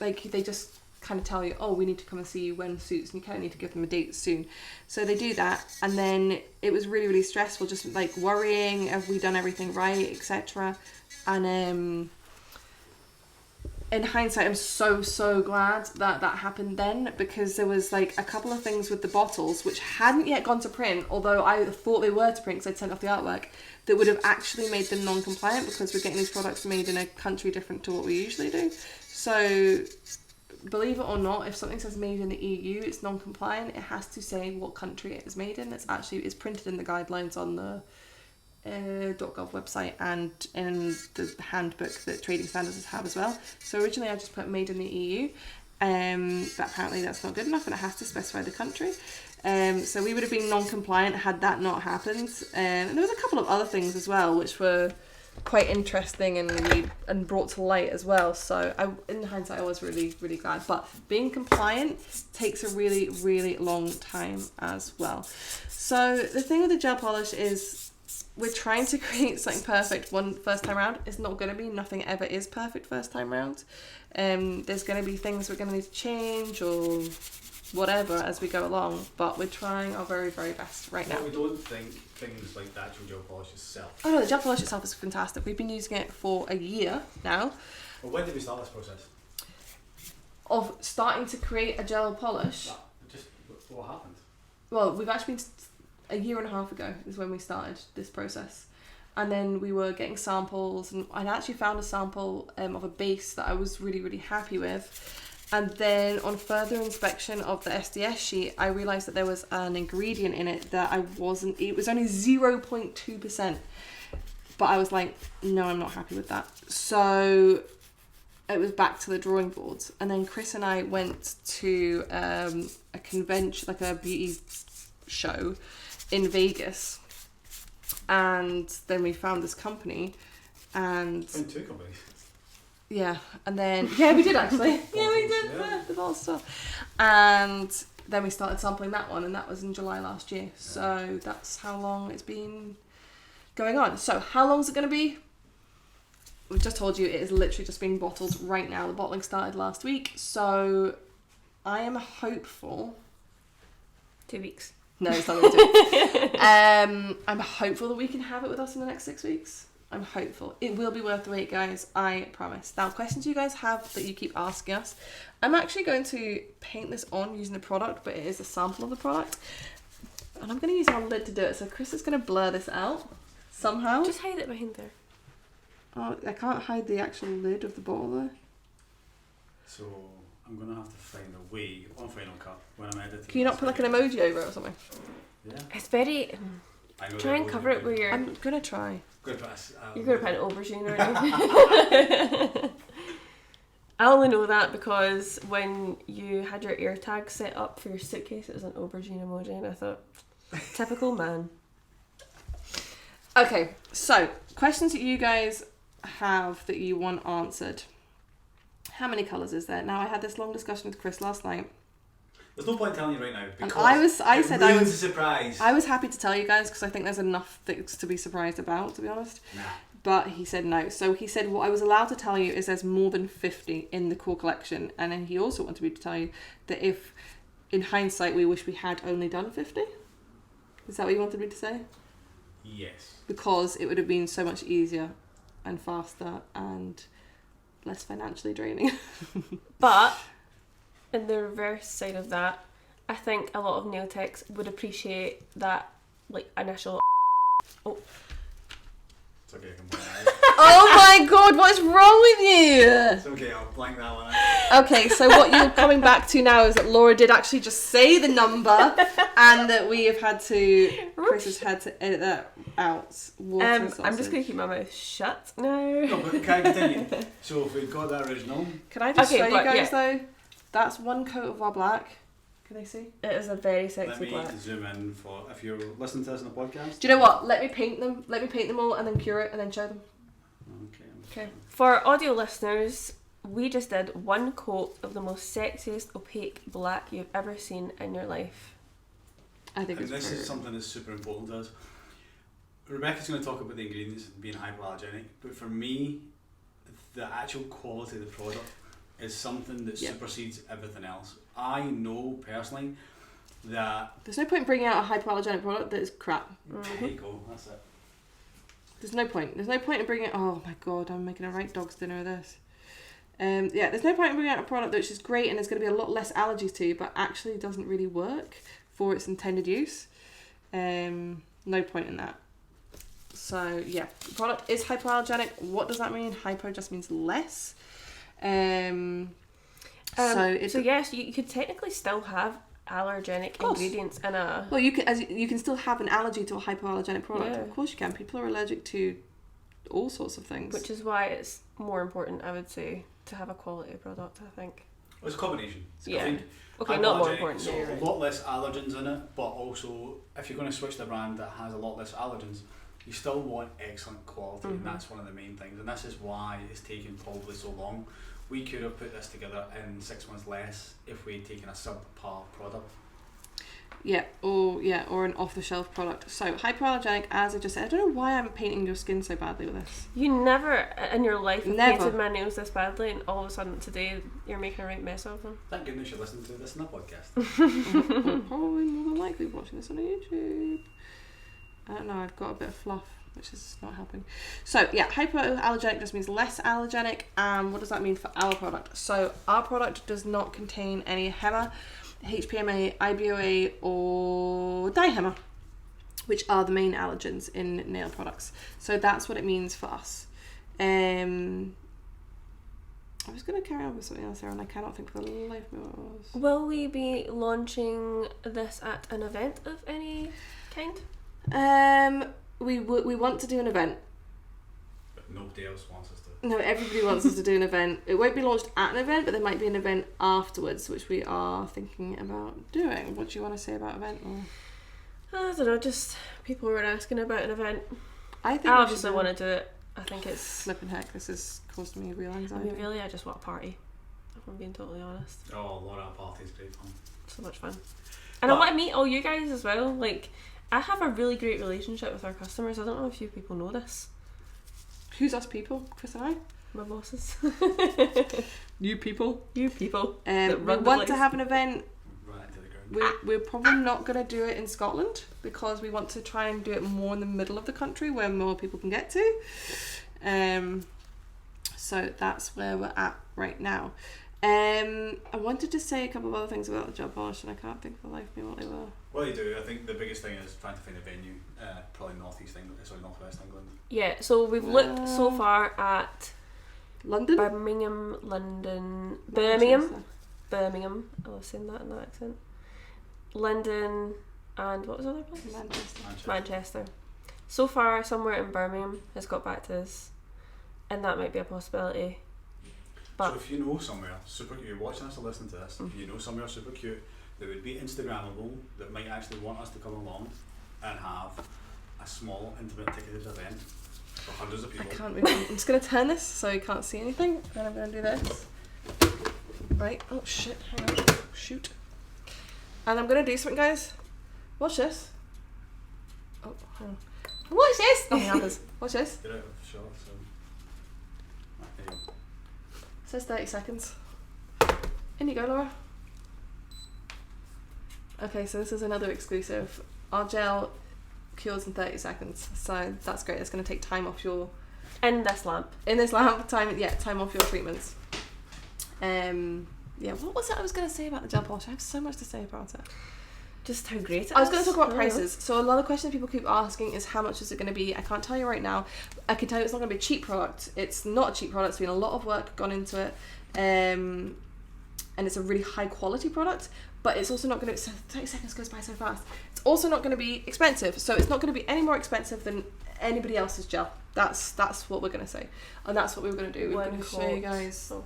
like they just kind of tell you, oh, we need to come and see you when suits, and you kind of need to give them a date soon. So they do that, and then it was really, really stressful, just like worrying, have we done everything right, etc. And in hindsight, I'm so glad that happened then, because there was like a couple of things with the bottles which hadn't yet gone to print, although I thought they were to print because I'd sent off the artwork, that would have actually made them non-compliant, because we're getting these products made in a country different to what we usually do. So believe it or not, if something says made in the EU, it's non-compliant. It has to say what country it is made in. It's printed in the guidelines on the .gov website and in the handbook that trading standards have as well. So originally I just put made in the EU, But apparently that's not good enough and it has to specify the country. So we would have been non-compliant had that not happened. And there was a couple of other things as well which were quite interesting and brought to light as well. So in hindsight I was really, really glad. But being compliant takes a really, really long time as well. So the thing with the gel polish is we're trying to create something perfect first time round. It's not going to be. Nothing ever is perfect first time round. There's going to be things we're going to need to change or whatever as we go along, but we're trying our very, very best right now. We don't think things like the actual gel polish itself. Oh no, the gel polish itself is fantastic. We've been using it for a year now. Well, when did we start this process? Of starting to create a gel polish? Just what happened? Well, we've actually been a year and a half ago is when we started this process. And then we were getting samples, and I actually found a sample of a base that I was really, really happy with. And then on further inspection of the SDS sheet, I realised that there was an ingredient in it that it was only 0.2%. But I was like, no, I'm not happy with that. So it was back to the drawing board. And then Chris and I went to a convention, like a beauty show in Vegas. And then we found this company and... Found two companies. Yeah, and then... Yeah, we did actually. Yeah, we did. Yeah. The bottle stuff. And then we started sampling that one, and that was in July last year. So that's how long it's been going on. So how long is it going to be? We've just told you it is literally just being bottled right now. The bottling started last week. So I am hopeful... 2 weeks. No, it's not going to. I'm hopeful that we can have it with us in the next 6 weeks. I'm hopeful. It will be worth the wait, guys. I promise. Now, questions you guys have that you keep asking us. I'm actually going to paint this on using the product, but it is a sample of the product. And I'm going to use our lid to do it. So Chris is going to blur this out somehow. Just hide it behind there. Oh, I can't hide the actual lid of the bottle though. So I'm going to have to find a way on Final Cut when I'm editing. Can you not put like an emoji over it or something? Yeah. It's very... Try and cover it where you're... I'm going to try. You're going to put an aubergine or anything. I only know that because when you had your ear tag set up for your suitcase, it was an aubergine emoji, and I thought, typical man. Okay, so questions that you guys have that you want answered. How many colours is there? Now, I had this long discussion with Chris last night. There's no point telling you right now because I was happy to tell you guys because I think there's enough things to be surprised about, to be honest. Nah. But he said no. So he said what I was allowed to tell you is there's more than 50 in the core collection, and then he also wanted me to tell you that if, in hindsight, we wish we had only done 50. Is that what you wanted me to say? Yes. Because it would have been so much easier and faster and less financially draining. But in the reverse side of that, I think a lot of nail techs would appreciate that like initial It's okay, I can blank Oh my god, what's wrong with you? It's okay, I'll blank that one out. Okay, so what you're coming back to now is that Laura did actually just say the number and that we have had to... Chris has had to edit that out. I'm just going to keep my mouth shut now. No, but can I continue? So if we've got that original... Can I just show you guys though? That's one coat of our black. Can they see? It is a very sexy black. Let me zoom in for if you're listening to this on the podcast. Do you know what? Let me paint them. Let me paint them all and then cure it and then show them. Okay. For audio listeners, we just did one coat of the most sexiest opaque black you've ever seen in your life. I think and this is something that's super important to us. Rebecca's going to talk about the ingredients and being hypoallergenic, but for me, the actual quality of the product is something that supersedes everything else. I know personally that... There's no point in bringing out a hypoallergenic product that is crap. There you go, that's it. There's no point. There's no point in bringing... Oh my god, I'm making a right dog's dinner of this. There's no point in bringing out a product that's just great and there's going to be a lot less allergies to, but actually doesn't really work for its intended use. No point in that. So, yeah. The product is hypoallergenic. What does that mean? Hypo just means less. So yes, you could technically still have allergenic ingredients in a... Well, you can still have an allergy to a hypoallergenic product. Yeah. Of course you can. People are allergic to all sorts of things. Which is why it's more important, I would say, to have a quality product, I think. It's a combination. Yeah. I think Okay, not more important. So Yeah, right. a lot less allergens in it, but also if you're going to switch to a brand that has a lot less allergens, you still want excellent quality, and that's one of the main things. And this is why it's taken probably so long. We could have put this together in 6 months less if we'd taken a subpar product. Yeah, or an off-the-shelf product. So hypoallergenic, as I just said, I don't know why I'm painting your skin so badly with this. You never in your life have Never. painted my nails this badly, and all of a sudden today you're making a right mess of them. Thank goodness you're listening to this in a podcast. Or probably more than likely watching this on YouTube. I don't know, I've got a bit of fluff, which is not helping. So yeah, hypoallergenic just means less allergenic. And what does that mean for our product? So our product does not contain any HEMA, HPMA, IBOA or diHEMA, which are the main allergens in nail products. So that's what it means for us. I was going to carry on with something else there, and I cannot think for the life of me what it was. Will we be launching this at an event of any kind? We want to do an event. But nobody else wants us to. No, everybody wants us to do an event. It won't be launched at an event, but there might be an event afterwards, which we are thinking about doing. What do you want to say about event? Or? I don't know, just people were asking about an event. I think I obviously want to do it. I think it's... Flipping heck, this has caused me real I anxiety. mean, really, I just want a party, if I'm being totally honest. Oh, a lot of parties, great fun. So much fun. And I want to meet all you guys as well. Like, I have a really great relationship with our customers. I don't know if you people know this. Who's us people? Chris and I? My bosses. You people? You people. We that run the want place. to have an event. Right into the ground. We're probably not going to do it in Scotland because we want to try and do it more in the middle of the country where more people can get to. So that's where we're at right now. I wanted to say a couple of other things about the gel polish, and I can't think for the life of me what they were. Well, you do. I think the biggest thing is trying to find a venue, probably northwest England. Yeah, so we've looked so far at London? Birmingham, London, Manchester. Birmingham. I was saying that in that accent. London, and what was the other place? Manchester. So far, somewhere in Birmingham has got back to us, and that might be a possibility. But so if you know somewhere super cute, you're watching us or listening to this, if you know somewhere super cute that would be Instagrammable, that might actually want us to come along and have a small intimate ticketed event for hundreds of people. I can't move. I'm just going to turn this so you can't see anything, and I'm going to do this. Right, oh shit, hang on, shoot. And I'm going to do something, guys. Watch this. Oh, hang on. Watch this! Nothing happens. Watch this. Get out of shot, so. There you go. It says 30 seconds. In you go, Laura. Okay, so this is another exclusive. Our gel cures in 30 seconds, so that's great. It's going to take time off your... in this lamp. In this lamp, time off your treatments. Yeah, what was it I was going to say about the gel polish? I have so much to say about it. Just how great it is. I was going to talk about prices. So another question people keep asking is how much is it going to be? I can't tell you right now. I can tell you it's not going to be a cheap product. It's not a cheap product. There's been a lot of work gone into it. And it's a really high quality product. But it's also not going to... 30 seconds goes by so fast. It's also not going to be expensive. So it's not going to be any more expensive than anybody else's gel. That's what we're going to say. And that's what we were going to do. We're going to show you guys... Oh.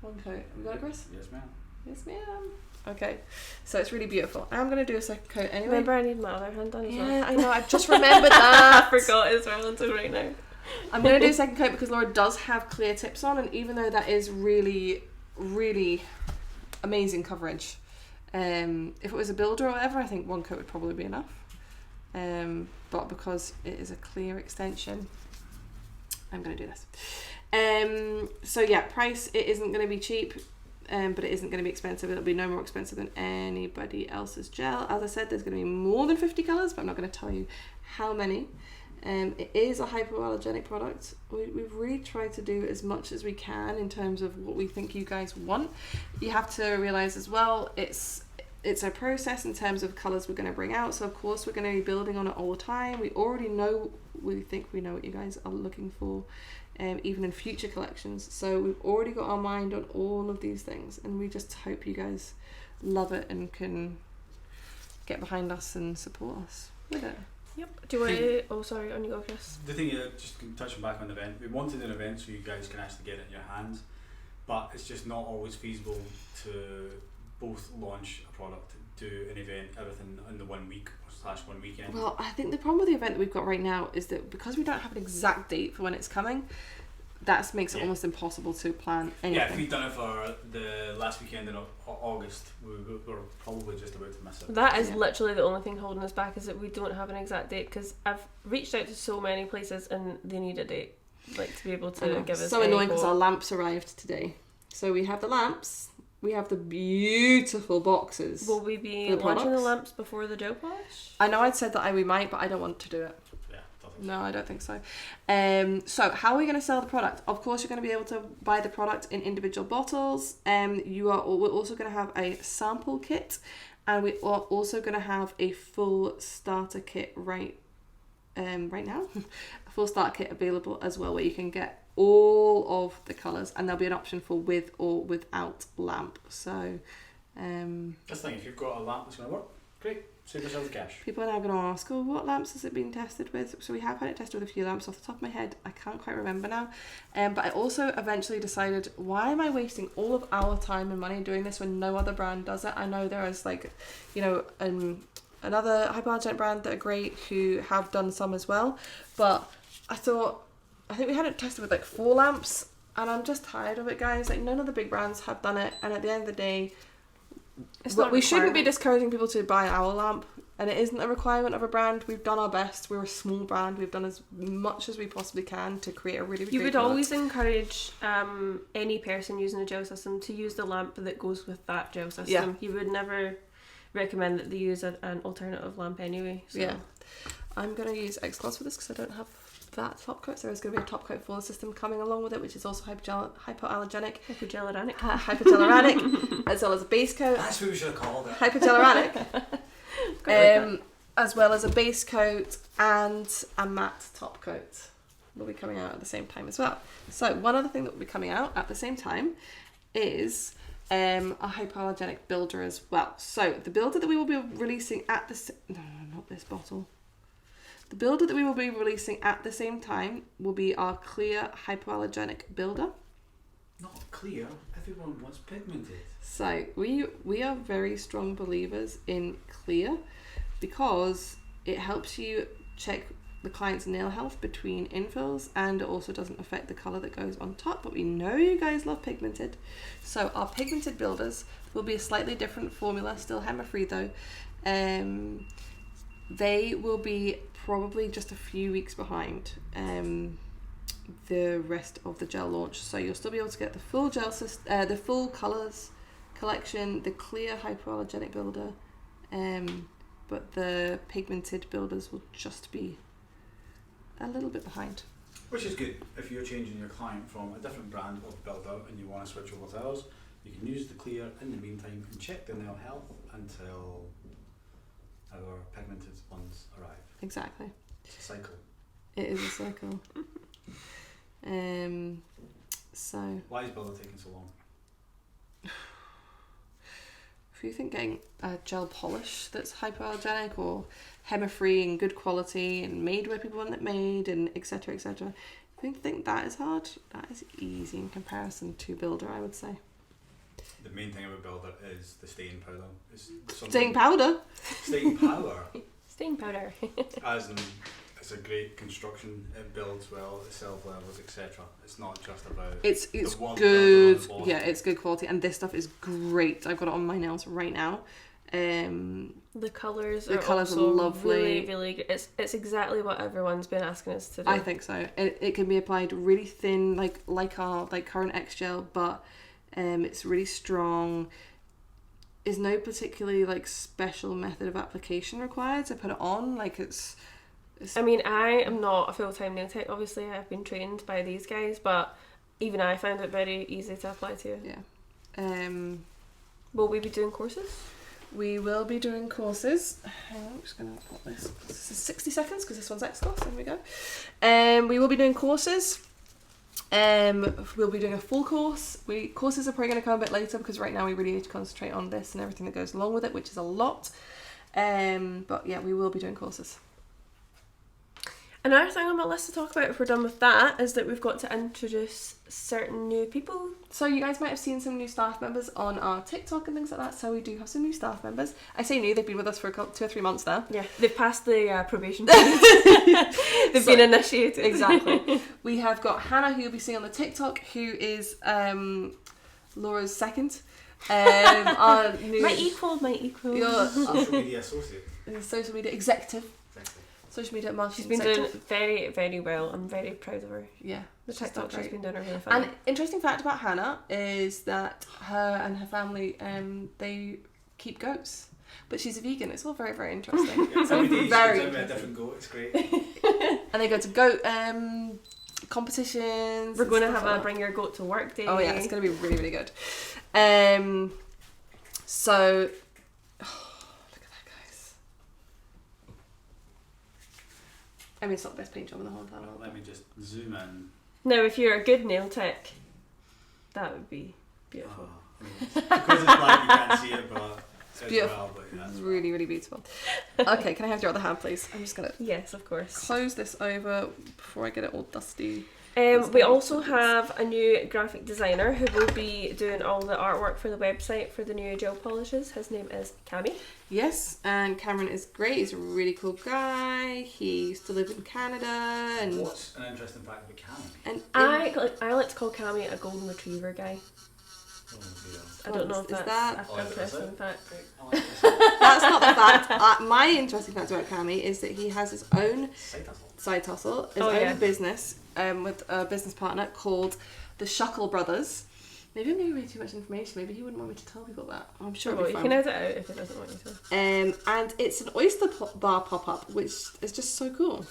One coat. We got it, Chris? Yes, ma'am. Yes, ma'am. Okay, so it's really beautiful. I'm going to do a second coat anyway. Remember, I need my other hand done as well. Yeah, I know. I've just remembered that. I forgot as well until right now. I'm going to do a second coat because Laura does have clear tips on, and even though that is really, really amazing coverage, if it was a builder or whatever, I think one coat would probably be enough. But because it is a clear extension, I'm going to do this. So yeah, price, it isn't going to be cheap. But it isn't going to be expensive. It'll be no more expensive than anybody else's gel. As I said, there's going to be more than 50 colours, but I'm not going to tell you how many. It is a hypoallergenic product. We've really tried to do as much as we can in terms of what we think you guys want. You have to realise as well, it's a process in terms of colours we're going to bring out. So of course we're going to be building on it all the time. We think we know what you guys are looking for. Even in future collections. So we've already got our mind on all of these things, and we just hope you guys love it and can get behind us and support us with it. Yep. Do you want to... Oh, sorry, on you go, Chris. The thing is, just touching back on the event, we wanted an event so you guys can actually get it in your hands. but it's just not always feasible to both launch a product, do an event, everything in the 1 week / 1 weekend. Well, I think the problem with the event that we've got right now is that because we don't have an exact date for when it's coming, that makes it almost impossible to plan anything. Yeah, if we'd done it for the last weekend in August, we're probably just about to miss it. That is literally the only thing holding us back, is that we don't have an exact date, because I've reached out to so many places and they need a date, like, to be able to give us. So annoying, because our lamps arrived today. So we have the lamps, we have the beautiful boxes. Will we be launching the lamps before the gel polish? I know I'd said that we might, but I don't want to do it. No, I don't think so. So how are we going to sell the product? Of course, you're going to be able to buy the product in individual bottles. We're also going to have a sample kit, and we are also going to have a full starter kit right now. A full starter kit available as well, where you can get all of the colours, and there'll be an option for with or without lamp. So just think, if you've got a lamp that's going to work, great. Save yourself the cash. People are now going to ask, oh, what lamps has it been tested with? So we have had it tested with a few lamps. Off the top of my head, I can't quite remember now. But I also eventually decided, why am I wasting all of our time and money doing this when no other brand does it? I know there is, like, you know, another hypoallergenic brand that are great who have done some as well. But I think we had it tested with like 4 lamps, and I'm just tired of it, guys. Like, none of the big brands have done it, and at the end of the day, we shouldn't be discouraging people to buy our lamp, and it isn't a requirement of a brand. We've done our best. We're a small brand. We've done as much as we possibly can to create a really great product. Always encourage any person using a gel system to use the lamp that goes with that gel system. Yeah. You would never recommend that they use an alternative lamp anyway. So. Yeah. I'm going to use X-Gloss for this because I don't have that top coat. So there's going to be a top coat for the system coming along with it, which is also hypoallergenic, as well as a base coat. That's what we should have called it. Hypoallergenic. As well as a base coat and a matte top coat will be coming out at the same time as well. So one other thing that will be coming out at the same time is a hypoallergenic builder as well. So the builder that we will be releasing at the not this bottle. The builder that we will be releasing at the same time will be our clear hypoallergenic builder. Not clear, everyone wants pigmented. So we are very strong believers in clear, because it helps you check the client's nail health between infills, and it also doesn't affect the colour that goes on top. But we know you guys love pigmented. So our pigmented builders will be a slightly different formula, still hammer-free though. They will be probably just a few weeks behind the rest of the gel launch, so you'll still be able to get the full gel the full colours collection, the clear hypoallergenic builder, but the pigmented builders will just be a little bit behind. Which is good. If you're changing your client from a different brand of builder and you want to switch over to ours, you can use the clear in the meantime and check their nail health until our pigmented ones arrive. Exactly. It's a cycle. It is a cycle. So why is builder taking so long? If you think getting a gel polish that's hypoallergenic or hammer-free and good quality and made where people want it made and etc., if you think that is hard, that is easy in comparison to builder, I would say. The main thing about builder is the staying powder. Staying powder? Staying power. Staying powder. As in, it's a great construction. It builds well, it self-levels, etc. It's not just about it's good. Yeah, it's good quality, and this stuff is great. I've got it on my nails right now. The colours are lovely. Really, really good. It's exactly what everyone's been asking us to do. I think so. It can be applied really thin, like our current X gel, but it's really strong. Is no particularly special method of application required to put it on. I mean, I am not a full-time nail tech. Obviously, I've been trained by these guys, but even I found it very easy to apply to. Yeah. Will we be doing courses? We will be doing courses. Hang on, I'm just going to put this. This is 60 seconds because this one's X-Gloss. There we go. We will be doing courses. We'll be doing a full course. Courses are probably going to come a bit later because right now we really need to concentrate on this and everything that goes along with it, which is a lot. But yeah, we will be doing courses. Another thing on my list to talk about if we're done with that is that we've got to introduce certain new people. So you guys might have seen some new staff members on our TikTok and things like that. So we do have some new staff members. I say new, they've been with us for 2 or 3 months now. Yeah, they've passed the probation period. They've been initiated. Exactly. We have got Hannah, who you'll be seeing on the TikTok, who is Laura's second. Our new, my equal. Your social media associate. Social media executive. Social media marketing. She's been doing very, very well. I'm very proud of her. Yeah, the TikTok she's been doing are really fun. And interesting fact about Hannah is that her and her family they keep goats, but she's a vegan. It's all very, very interesting. Yeah, every day very she's a different goat. It's great. And they go to goat competitions. We're going to have a bring your goat to work day. Oh yeah, it's going to be really, really good. So. I mean, it's not the best paint job in the whole entire world. Let me just zoom in. Now, if you're a good nail tech, that would be beautiful. Because it's black, you can't see it, but it's beautiful. well, but yeah, it's really, really beautiful. Okay, can I have your other hand, please? I'm just going to Yes, of course. close this over before I get it all dusty. We also have a new graphic designer who will be doing all the artwork for the website for the new gel polishes. His name is Cami. Yes, and Cameron is great. He's a really cool guy. He used to live in Canada. And what's an interesting fact about Cami? And I like to call Cami a golden retriever guy. Oh, yeah. I don't know if is that's that an interesting fact. That's not the fact. My interesting fact about Cami is that he has his own side hustle, his own business, with a business partner called the Shuckle Brothers. Maybe I'm giving away too much information. Maybe he wouldn't want me to tell people that. I'm sure it'll be fun. You can edit it out if he doesn't want you to. And it's an oyster bar pop-up, which is just so cool.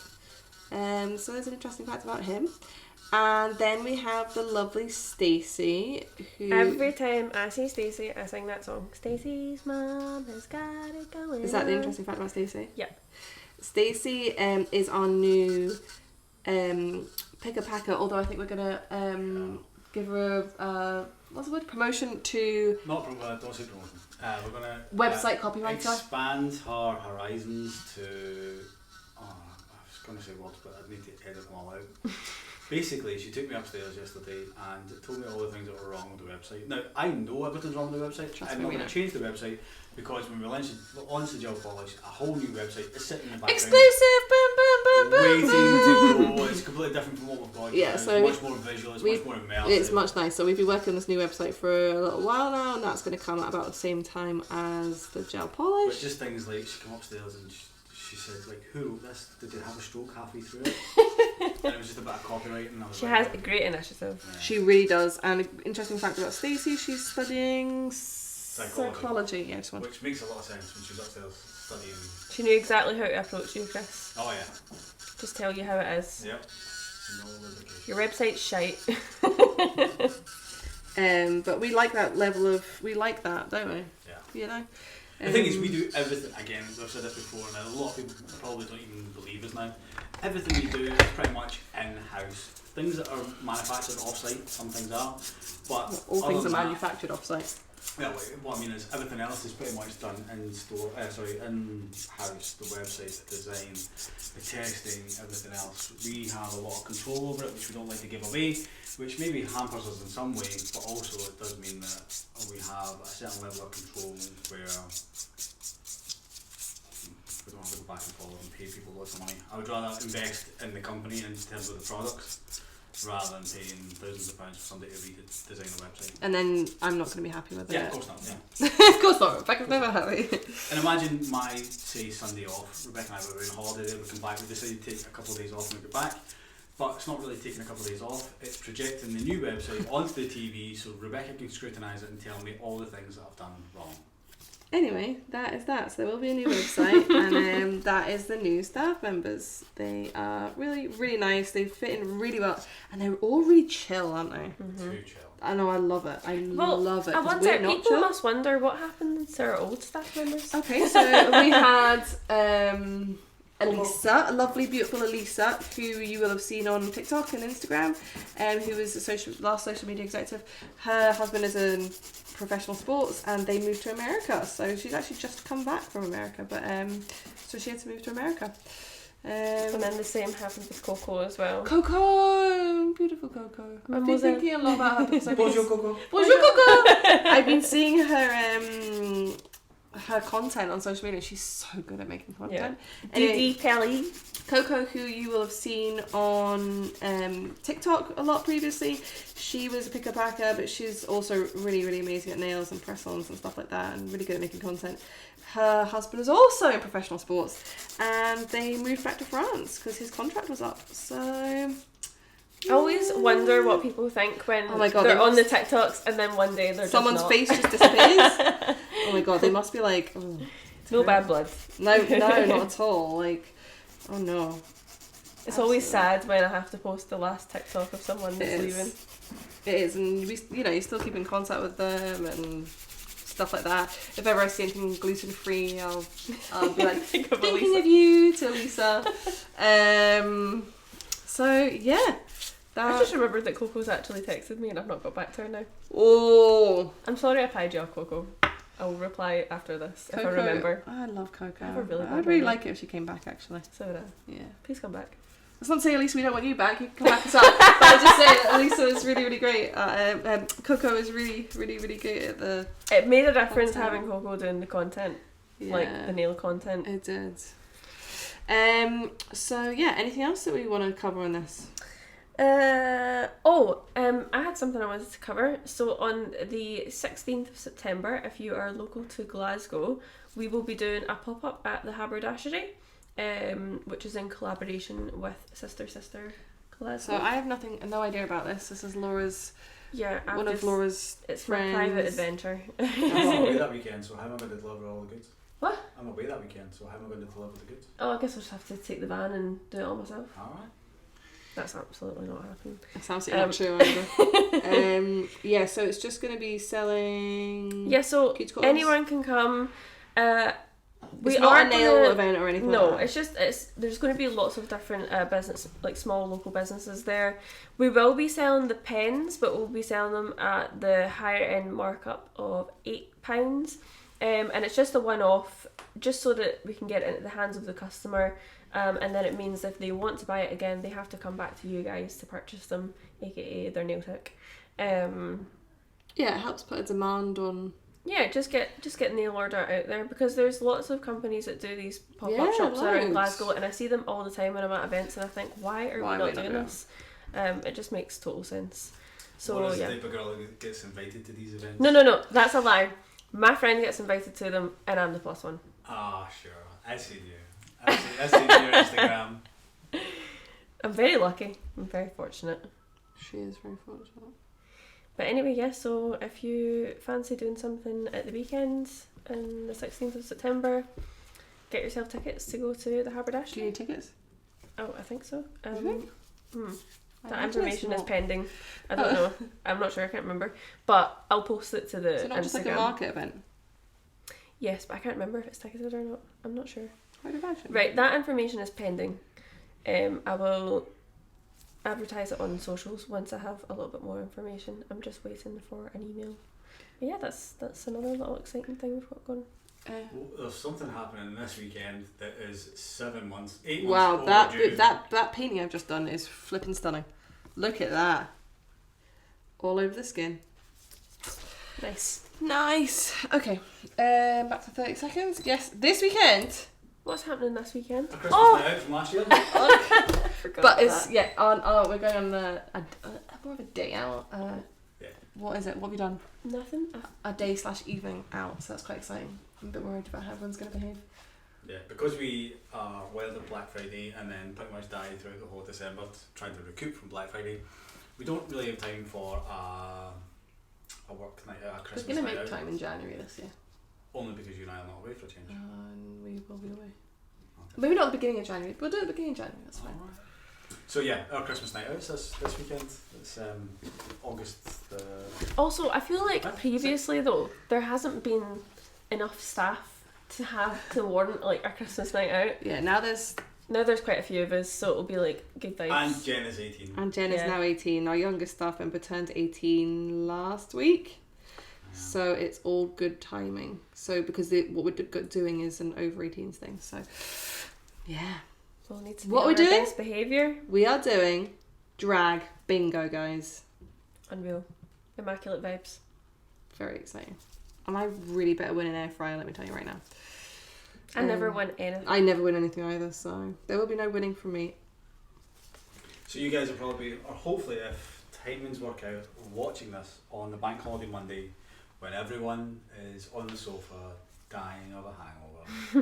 So there's an interesting fact about him. And then we have the lovely Stacey, who... Every time I see Stacey, I sing that song. Stacey's mom has got it going. Is that the interesting fact about Stacey? Yeah. Stacey is our new picker packer, although I think we're going to give her a... what's the word? Promotion to... Not promotion, don't say promotion. We're going to... Website copywriter. Expand her horizons to... Oh, I was going to say words, but I need to edit them all out. Basically, she took me upstairs yesterday and told me all the things that were wrong with the website. Now, I know everything's wrong with the website. I'm not going to change the website because when we launched the gel polish, a whole new website is sitting in the background. Exclusive! Boom, boom, boom, boom. Waiting to grow. It's completely different from what we've got. Yeah, so it's much more visual, it's much more immersive. It's much nicer. We've been working on this new website for a little while now, and that's going to come at about the same time as the gel polish. But just things like, she came upstairs and she said, like, who wrote this? Did they have a stroke halfway through it? And it was just a bit of copyright. And I was she has a great initiative. Yeah. She really does. And an interesting fact about Stacey, she's studying psychology. Yeah, which makes a lot of sense when she's upstairs studying. She knew exactly how to approach you, Chris. Oh yeah. Just tell you how it is. Yep. No lubrication. Your website's shite. But we like that level of... We like that, don't we? Yeah. You know? The thing is, we do everything, again, I've said this before, and a lot of people probably don't even believe us now. Everything we do is pretty much in-house. Things that are manufactured off-site, some things are, but all things are manufactured off-site. Yeah, what I mean is everything else is pretty much done in-house. The website, the design, the testing, everything else. We have a lot of control over it, which we don't like to give away, which maybe hampers us in some way, but also it does mean that we have a certain level of control where we don't have to go back and forth and pay people lots of money. I would rather invest in the company in terms of the products rather than paying thousands of pounds for somebody to redesign a website. And then I'm not going to be happy with it. Yeah, of course not. Yeah. Of course not. Rebecca's never happy. And imagine my, say, Sunday off. Rebecca and I were on holiday, we come back, we decided to take a couple of days off and we get back. But it's not really taking a couple of days off, it's projecting the new website onto the TV so Rebecca can scrutinise it and tell me all the things that I've done wrong. Anyway, that is that. So there will be a new website, and that is the new staff members. They are really, really nice. They fit in really well, and they're all really chill, aren't they? Mm-hmm. Too chill. I know, I love it. I love it. I wonder, people must wonder what happened to our old staff members. Okay, so we had Elisa, a lovely, beautiful Elisa, who you will have seen on TikTok and Instagram, who was a last social media executive. Her husband is in professional sports, and they moved to America. So she's actually just come back from America, but so she had to move to America. And then the same happened with Coco as well. Coco! Beautiful Coco. I've been thinking a lot about her because Bonjour, Coco. Bonjour, Coco! I've been seeing her content on social media. She's so good at making content. Yeah. Didi Pelly. Coco, who you will have seen on TikTok a lot previously. She was a picker packer, but she's also really, really amazing at nails and press-ons and stuff like that, and really good at making content. Her husband is also in professional sports, and they moved back to France because his contract was up. So I always wonder what people think when God, they're on the TikToks and then one day they're someone's just not. face just disappears. Oh my god, they must be like, oh, no bad blood. No, not at all. Like, oh no. It's always sad when I have to post the last TikTok of someone that's leaving. It is, and you still keep in contact with them and stuff like that. If ever I see anything gluten free, I'll be like thinking of you to Lisa. So yeah. I just remembered that Coco's actually texted me and I've not got back to her now. Oh, I'm sorry I pied you off, Coco. I'll reply after this Coco, if I remember. I love Coco. I'd really like it if she came back actually. So would I. Yeah. Please come back. That's not to say at least we don't want you back. You can come back us up. But I just say that Lisa is really, really great. Coco is really, really, really good at the. It made a difference having Coco doing the content, like the nail content. It did. So yeah, anything else that we want to cover on this? I had something I wanted to cover. So on the 16th of September, if you are local to Glasgow, we will be doing a pop-up at the Haberdashery, which is in collaboration with Sister Glasgow. So I have no idea about this. This is Laura's. Yeah, one of Laura's It's friends. my private adventure. I'm away that weekend, so how am I going to deliver all the goods? What? I'm away that weekend, so how am I going to deliver the goods? Oh, I guess I'll just have to take the van and do it all myself. Alright. That's absolutely not happening. That's absolutely not true either. Yeah, so it's just going to be selling. Yeah, so anyone can come. It's not a nail event or anything. No, like that. it's just there's going to be lots of different business, like small local businesses there. We will be selling the pens, but we'll be selling them at the higher end markup of £8. And it's just a one-off, just so that we can get it into the hands of the customer. And then it means if they want to buy it again, they have to come back to you guys to purchase them, aka their nail tech. Yeah, it helps put a demand on. Yeah, just get nail order out there, because there's lots of companies that do these pop-up shops around Glasgow, and I see them all the time when I'm at events, and I think, why are we not doing this? It just makes total sense. So Laura's the type of girl who gets invited to these events. No, that's a lie. My friend gets invited to them, and I'm the plus one. Ah, sure. I've seen you. I've seen your Instagram. I'm very lucky. I'm very fortunate. She is very fortunate. But anyway, yeah, so if you fancy doing something at the weekend on the 16th of September, get yourself tickets to go to the Haberdashery. Do you need tickets? Oh, I think so. That I information is pending. I don't know. I'm not sure. I can't remember. But I'll post it to the Instagram. Is it not just like a market event? Yes, but I can't remember if it's ticketed or not. I'm not sure. I'd imagine. Right, that information is pending. I will advertise it on socials once I have a little bit more information. I'm just waiting for an email. But yeah, that's another little exciting thing we've got going. Well, there's something happening this weekend that is 8 months Wow, overdue. that painting I've just done is flipping stunning. Look at that. All over the skin. Nice. Okay. Back to 30 seconds. Yes, this weekend. What's happening this weekend? A Christmas night out from last year. But it's we're going on more of a day out. Yeah. What is it? What have you done? Nothing. A day/evening out. So that's quite exciting. I'm a bit worried about how everyone's going to behave. Yeah, because we weathered Black Friday and then pretty much died throughout the whole December trying to recoup from Black Friday. We don't really have time for a work night out, a Christmas night out. We're going to make time in January this year. Only because you and I are not away for a change. And we will be away. Okay. Maybe not at the beginning of January. We'll do it at the beginning of January. That's fine. Alright. So yeah, our Christmas night out is this weekend. It's August the... Also, I feel like previously though, there hasn't been enough staff to have to warrant like a Christmas night out. Yeah, now there's quite a few of us, so it'll be like good vibes. And Jen is 18. And Jen is now 18. Our youngest staff member turned 18 last week. Yeah. So it's all good timing. So because what we're doing is an over 18s thing. So yeah. We'll need to be What on are we our doing? best behaviour. We are doing drag bingo, guys. Unreal. Immaculate vibes. Very exciting. And I really better win an air fryer, let me tell you right now. I never win anything. I never win anything either, so there will be no winning from me. So you guys will probably, or hopefully if timings work out, watching this on the bank holiday Monday when everyone is on the sofa dying of a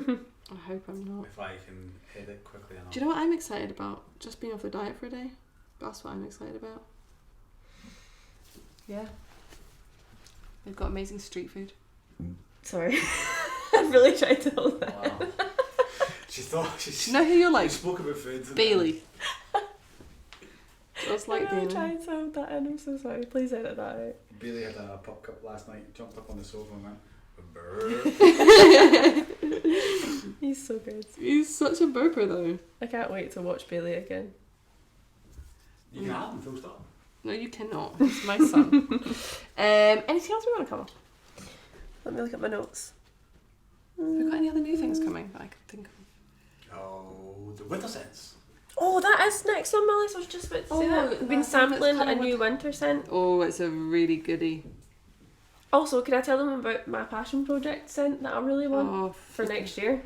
hangover. I hope I'm not. If I can edit quickly enough. Do you know what I'm excited about? Just being off the diet for a day. That's what I'm excited about. Yeah. They've got amazing street food. Sorry. I really tried to hold that. Wow. She thought Do you know who you're like? You spoke about food. Bailey. Just like I Bailey. tried to hold that in. I'm so sorry. Please edit that out. Bailey had a pop cup last night, jumped up on the sofa and went, "Brrr." He's so good. He's such a burper though. I can't wait to watch Bailey again. You can have him, full stop. No, you cannot. He's my son. Anything else we want to cover? Let me look at my notes. Have we got any other new things coming that I can think of? Oh, the winter scents. Oh, that is next on my list. I was just about to say that. We've been that's something sampling that's a coming new winter scent. Oh, it's a really goodie. Also, can I tell them about my passion project scent that I really want Oh, for next year?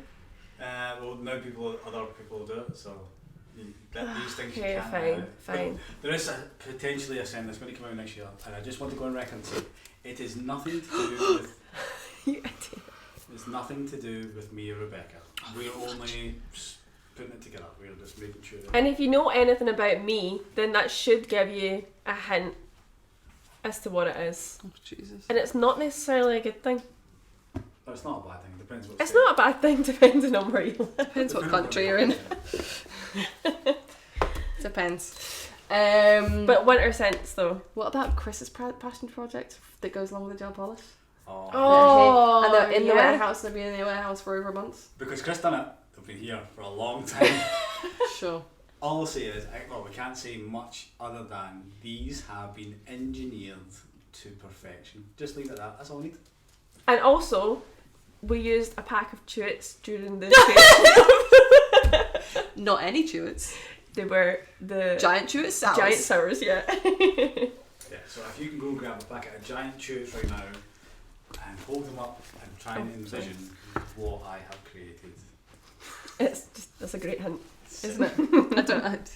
Well, now other people do it, so these things Okay, you can't. fine. But there is potentially a scent that's going to come out next year, and I just want to go on record and say it is nothing to do with. You idiot. It's nothing to do with me or Rebecca. We're only putting it together. We're just making sure. And if you know anything about me, then that should give you a hint as to what it is. Oh, Jesus. And it's not necessarily a good thing. No, it's not a bad thing. It depends what. It's not a bad thing depending on where you live. Depends what country you're in. Depends. But winter scents though. What about Chris's passion project that goes along with the gel polish? Oh, and they're in the yeah. warehouse. They've been in the warehouse for over a month. Because Chris done it. They've been here for a long time. Sure. All I'll say is, well, we can't say much other than these have been engineered to perfection. Just leave it at that. That's all I need. And also, we used a pack of chewits during the Not any chewits. They were the Giant chewits sours. giant sours, yeah. Yeah, so if you can go grab a packet of giant chews right now and hold them up and try and envision what I have created. That's a great hint, Isn't it? I don't know. It's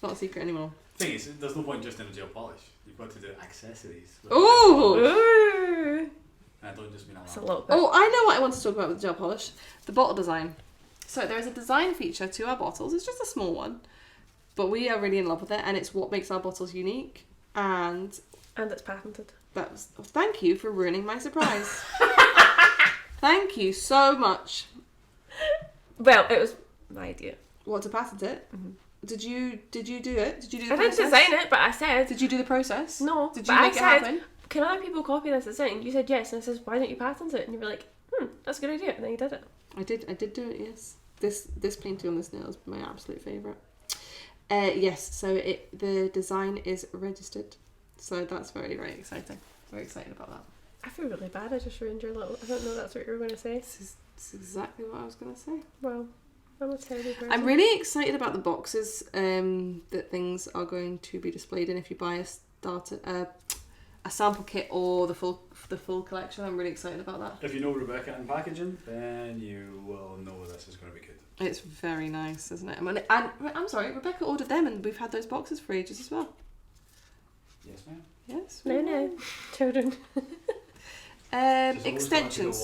not a secret anymore. Thing is, there's no point just in a gel polish. You've got to do accessories. Ooh! Ooh. And I don't just mean a That's a lot. little bit. Oh, I know what I want to talk about with gel polish. The bottle design. So there is a design feature to our bottles. It's just a small one. But we are really in love with it, and it's what makes our bottles unique. And it's patented. thank you for ruining my surprise. Thank you so much. Well, it was my idea. What, to patent it? Mm-hmm. Did you do it? Did you do the I process? didn't design it, but I said Did you do the process? no. Did but you I make it said, happen? can other people copy this design? And you said yes, and I said, why don't you patent it? And you were like, that's a good idea, and then you did it. I did do it, yes. This painting on this nail is my absolute favourite. Yes, so the design is registered. So that's very, very exciting. Very excited about that. I feel really bad. I just ruined your little. I don't know that's what you were going to say. This is exactly what I was going to say. Well, I'm a terrible person. I'm really excited about the boxes that things are going to be displayed in if you buy a sample kit or the full collection. I'm really excited about that. If you know Rebecca in packaging, then you will know this is going to be good. It's very nice, isn't it? And I'm sorry, Rebecca ordered them and we've had those boxes for ages as well. Yes, ma'am. Yes. No, children. Extensions.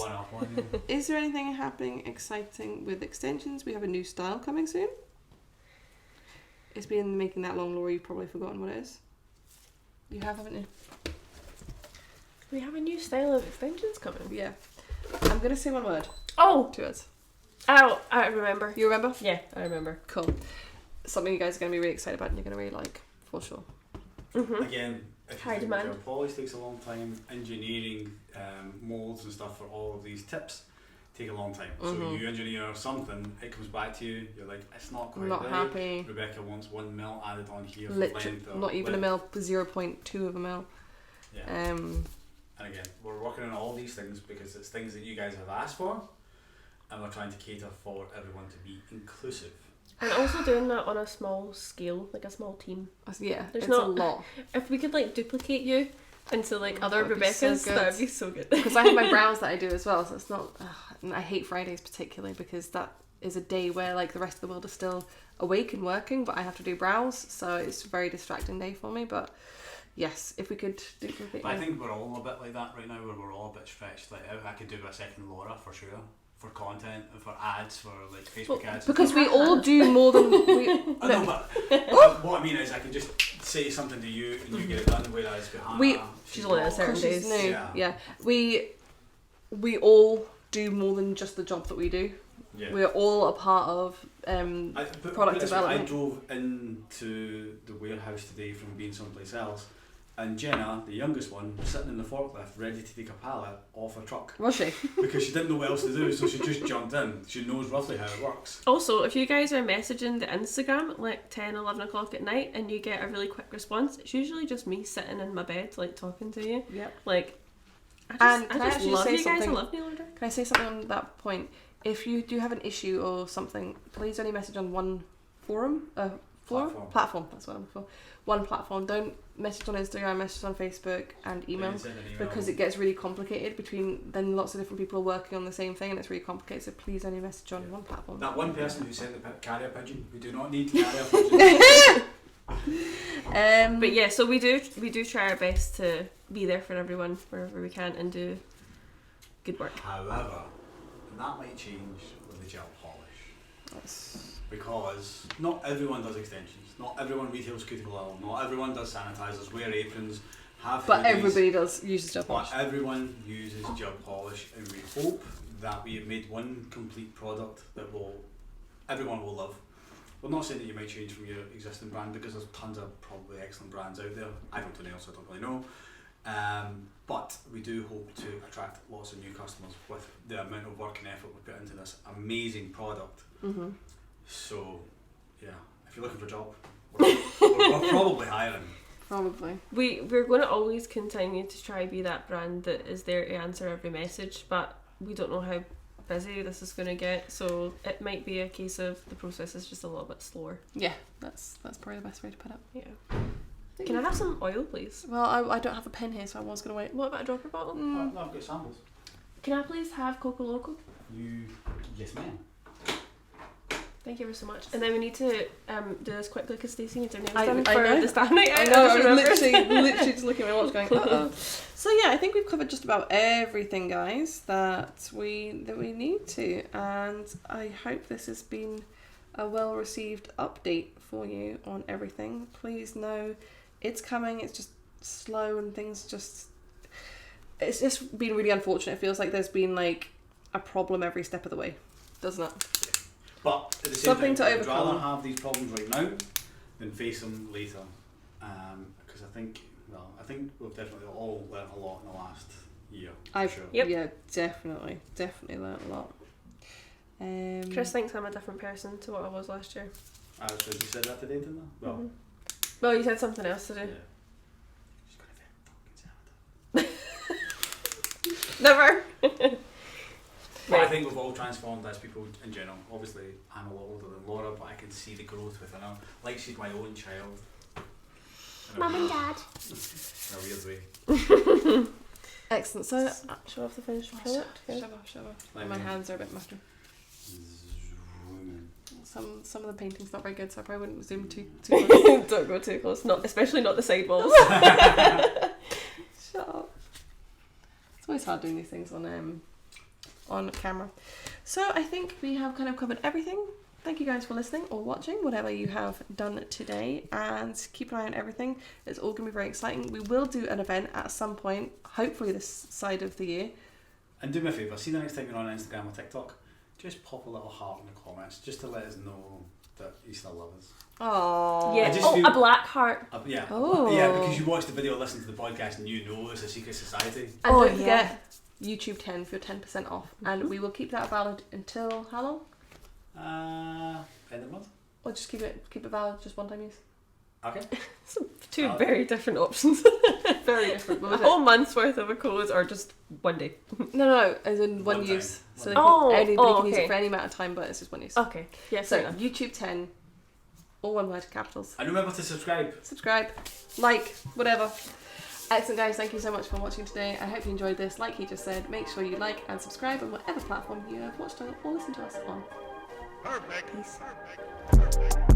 Is there anything happening exciting with extensions? We have a new style coming soon. It's been making that long, Laura. You've probably forgotten what it is. You have, haven't you? We have a new style of extensions coming. Yeah. I'm going to say one word. Oh! 2 words. Oh, I remember. You remember? Yeah, I remember. Cool. Something you guys are going to be really excited about and you're going to really like, for sure. Mm-hmm. Again, if High you think demand. gel polish takes a long time, engineering molds and stuff for all of these tips take a long time. So you engineer something, it comes back to you, you're like, it's not quite Not right. happy. Rebecca wants 1 mil added on here for Literally, length. Or not even a width. mil, 0.2 of a mil. Yeah. And again, we're working on all these things because it's things that you guys have asked for, and we're trying to cater for everyone to be inclusive And also doing that on a small scale, like a small team. Yeah, There's it's not a lot. If we could like duplicate you into like other That would be so Rebeccas, good. that would be so good. Because I have my brows that I do as well, so it's not. And I hate Fridays particularly because that is a day where like the rest of the world is still awake and working, but I have to do brows, so it's a very distracting day for me. But yes, if we could duplicate. But I think we're all a bit like that right now, where we're all a bit stretched. Like I could do a second Laura for sure. For content, for ads, for like Facebook ads. Because we all do more than we. I know, but what I mean is, I can just say something to you and you get it done. Whereas behind she's only at certain days. New. Yeah. We all do more than just the job that we do. Yeah. We're all a part of product development. I drove into the warehouse today from being someplace else, and Jenna, the youngest one, was sitting in the forklift ready to take a pallet off a truck. Was she? Because she didn't know what else to do, so she just jumped in. She knows roughly how it works. Also, if you guys are messaging the Instagram at like 10, 11 o'clock at night and you get a really quick response, it's usually just me sitting in my bed like talking to you. Yep. Like, Can I just actually love say you guys. I something? love Neil Order. Can I say something on that point? If you do have an issue or something, please only message on one platform. That's what I'm for. One platform. Don't message on Instagram, message on Facebook and email, because it gets really complicated between then lots of different people are working on the same thing and it's really complicated. So please only message on one platform. That one person who sent the carrier pigeon, we do not need carrier pigeon. But yeah, so we do try our best to be there for everyone wherever we can and do good work. However, that might change with the gel polish. Because not everyone does extensions, not everyone retails cuticle oil, not everyone does sanitizers, wear aprons, have But hoodies, everybody uses gel polish. But everyone uses gel polish, and we hope that we have made one complete product that everyone will love. We're not saying that you might change from your existing brand, because there's tons of probably excellent brands out there. I don't do nails, so I don't really know. But we do hope to attract lots of new customers with the amount of work and effort we put into this amazing product. Mm-hmm. So, yeah, if you're looking for a job, we're probably hiring. Probably. We're going to always continue to try be that brand that is there to answer every message, but we don't know how busy this is going to get, so it might be a case of the process is just a little bit slower. Yeah, that's probably the best way to put it. Yeah. Can I have some oil, please? Well, I don't have a pen here, so I was going to wait. What about a dropper bottle? No, I've got samples. Can I please have Coco Loco? Yes ma'am. Thank you ever so much. And then we need to do this quickly because Stacey needs her nails I done for know. the staff night out. I know, I was literally just looking at my watch going, uh-oh. So yeah, I think we've covered just about everything, guys, that we need to. And I hope this has been a well-received update for you on everything. Please know it's coming. It's just slow and things just... It's just been really unfortunate. It feels like there's been like a problem every step of the way, doesn't it? But at the same Something time, to I'd overcome. rather have these problems right now than face them later. Because I think we've definitely all learnt a lot in the last year. Sure. Yep. Yeah, definitely learnt a lot. Chris thinks I'm a different person to what I was last year. So you said that today, didn't I? Well, Well, you said something else today. yeah. She's got a very fucking Never. But I think we've all transformed as people in general. Obviously, I'm a lot older than Laura, but I can see the growth within her. Like she's my own child. Mum and Dad. In a weird way. Excellent. So, Show off the finished product. shove off. My hands are a bit messy. Some of the painting's not very good, so I probably wouldn't zoom too close. Don't go too close. Especially not the side walls. Shut up. It's always hard doing these things on camera. So I think we have kind of covered everything. Thank you guys for listening or watching, whatever you have done today, and keep an eye on everything. It's all going to be very exciting. We will do an event at some point, hopefully this side of the year. And do me a favour, see the next time you're on Instagram or TikTok, just pop a little heart in the comments just to let us know that you still love us. Oh, Yeah. A black heart. Yeah. Oh. Yeah, because you watch the video, listen to the podcast, and you know it's a secret society. And don't forget YouTube 10 for your 10% off. And we will keep that valid until how long? End of month? Or just keep it valid just one time use? Okay. Two very different options. Very different. A whole month's worth of a code or just one day? No, as in one use. So anybody can use it for any amount of time, but it's just one use. Okay. Yeah. So YouTube 10, all one word, capitals. And remember to subscribe. Subscribe, like, whatever. Excellent, guys. Thank you so much for watching today. I hope you enjoyed this. Like he just said, make sure you like and subscribe on whatever platform you have watched or listened to us on. Perfect. Peace. Perfect.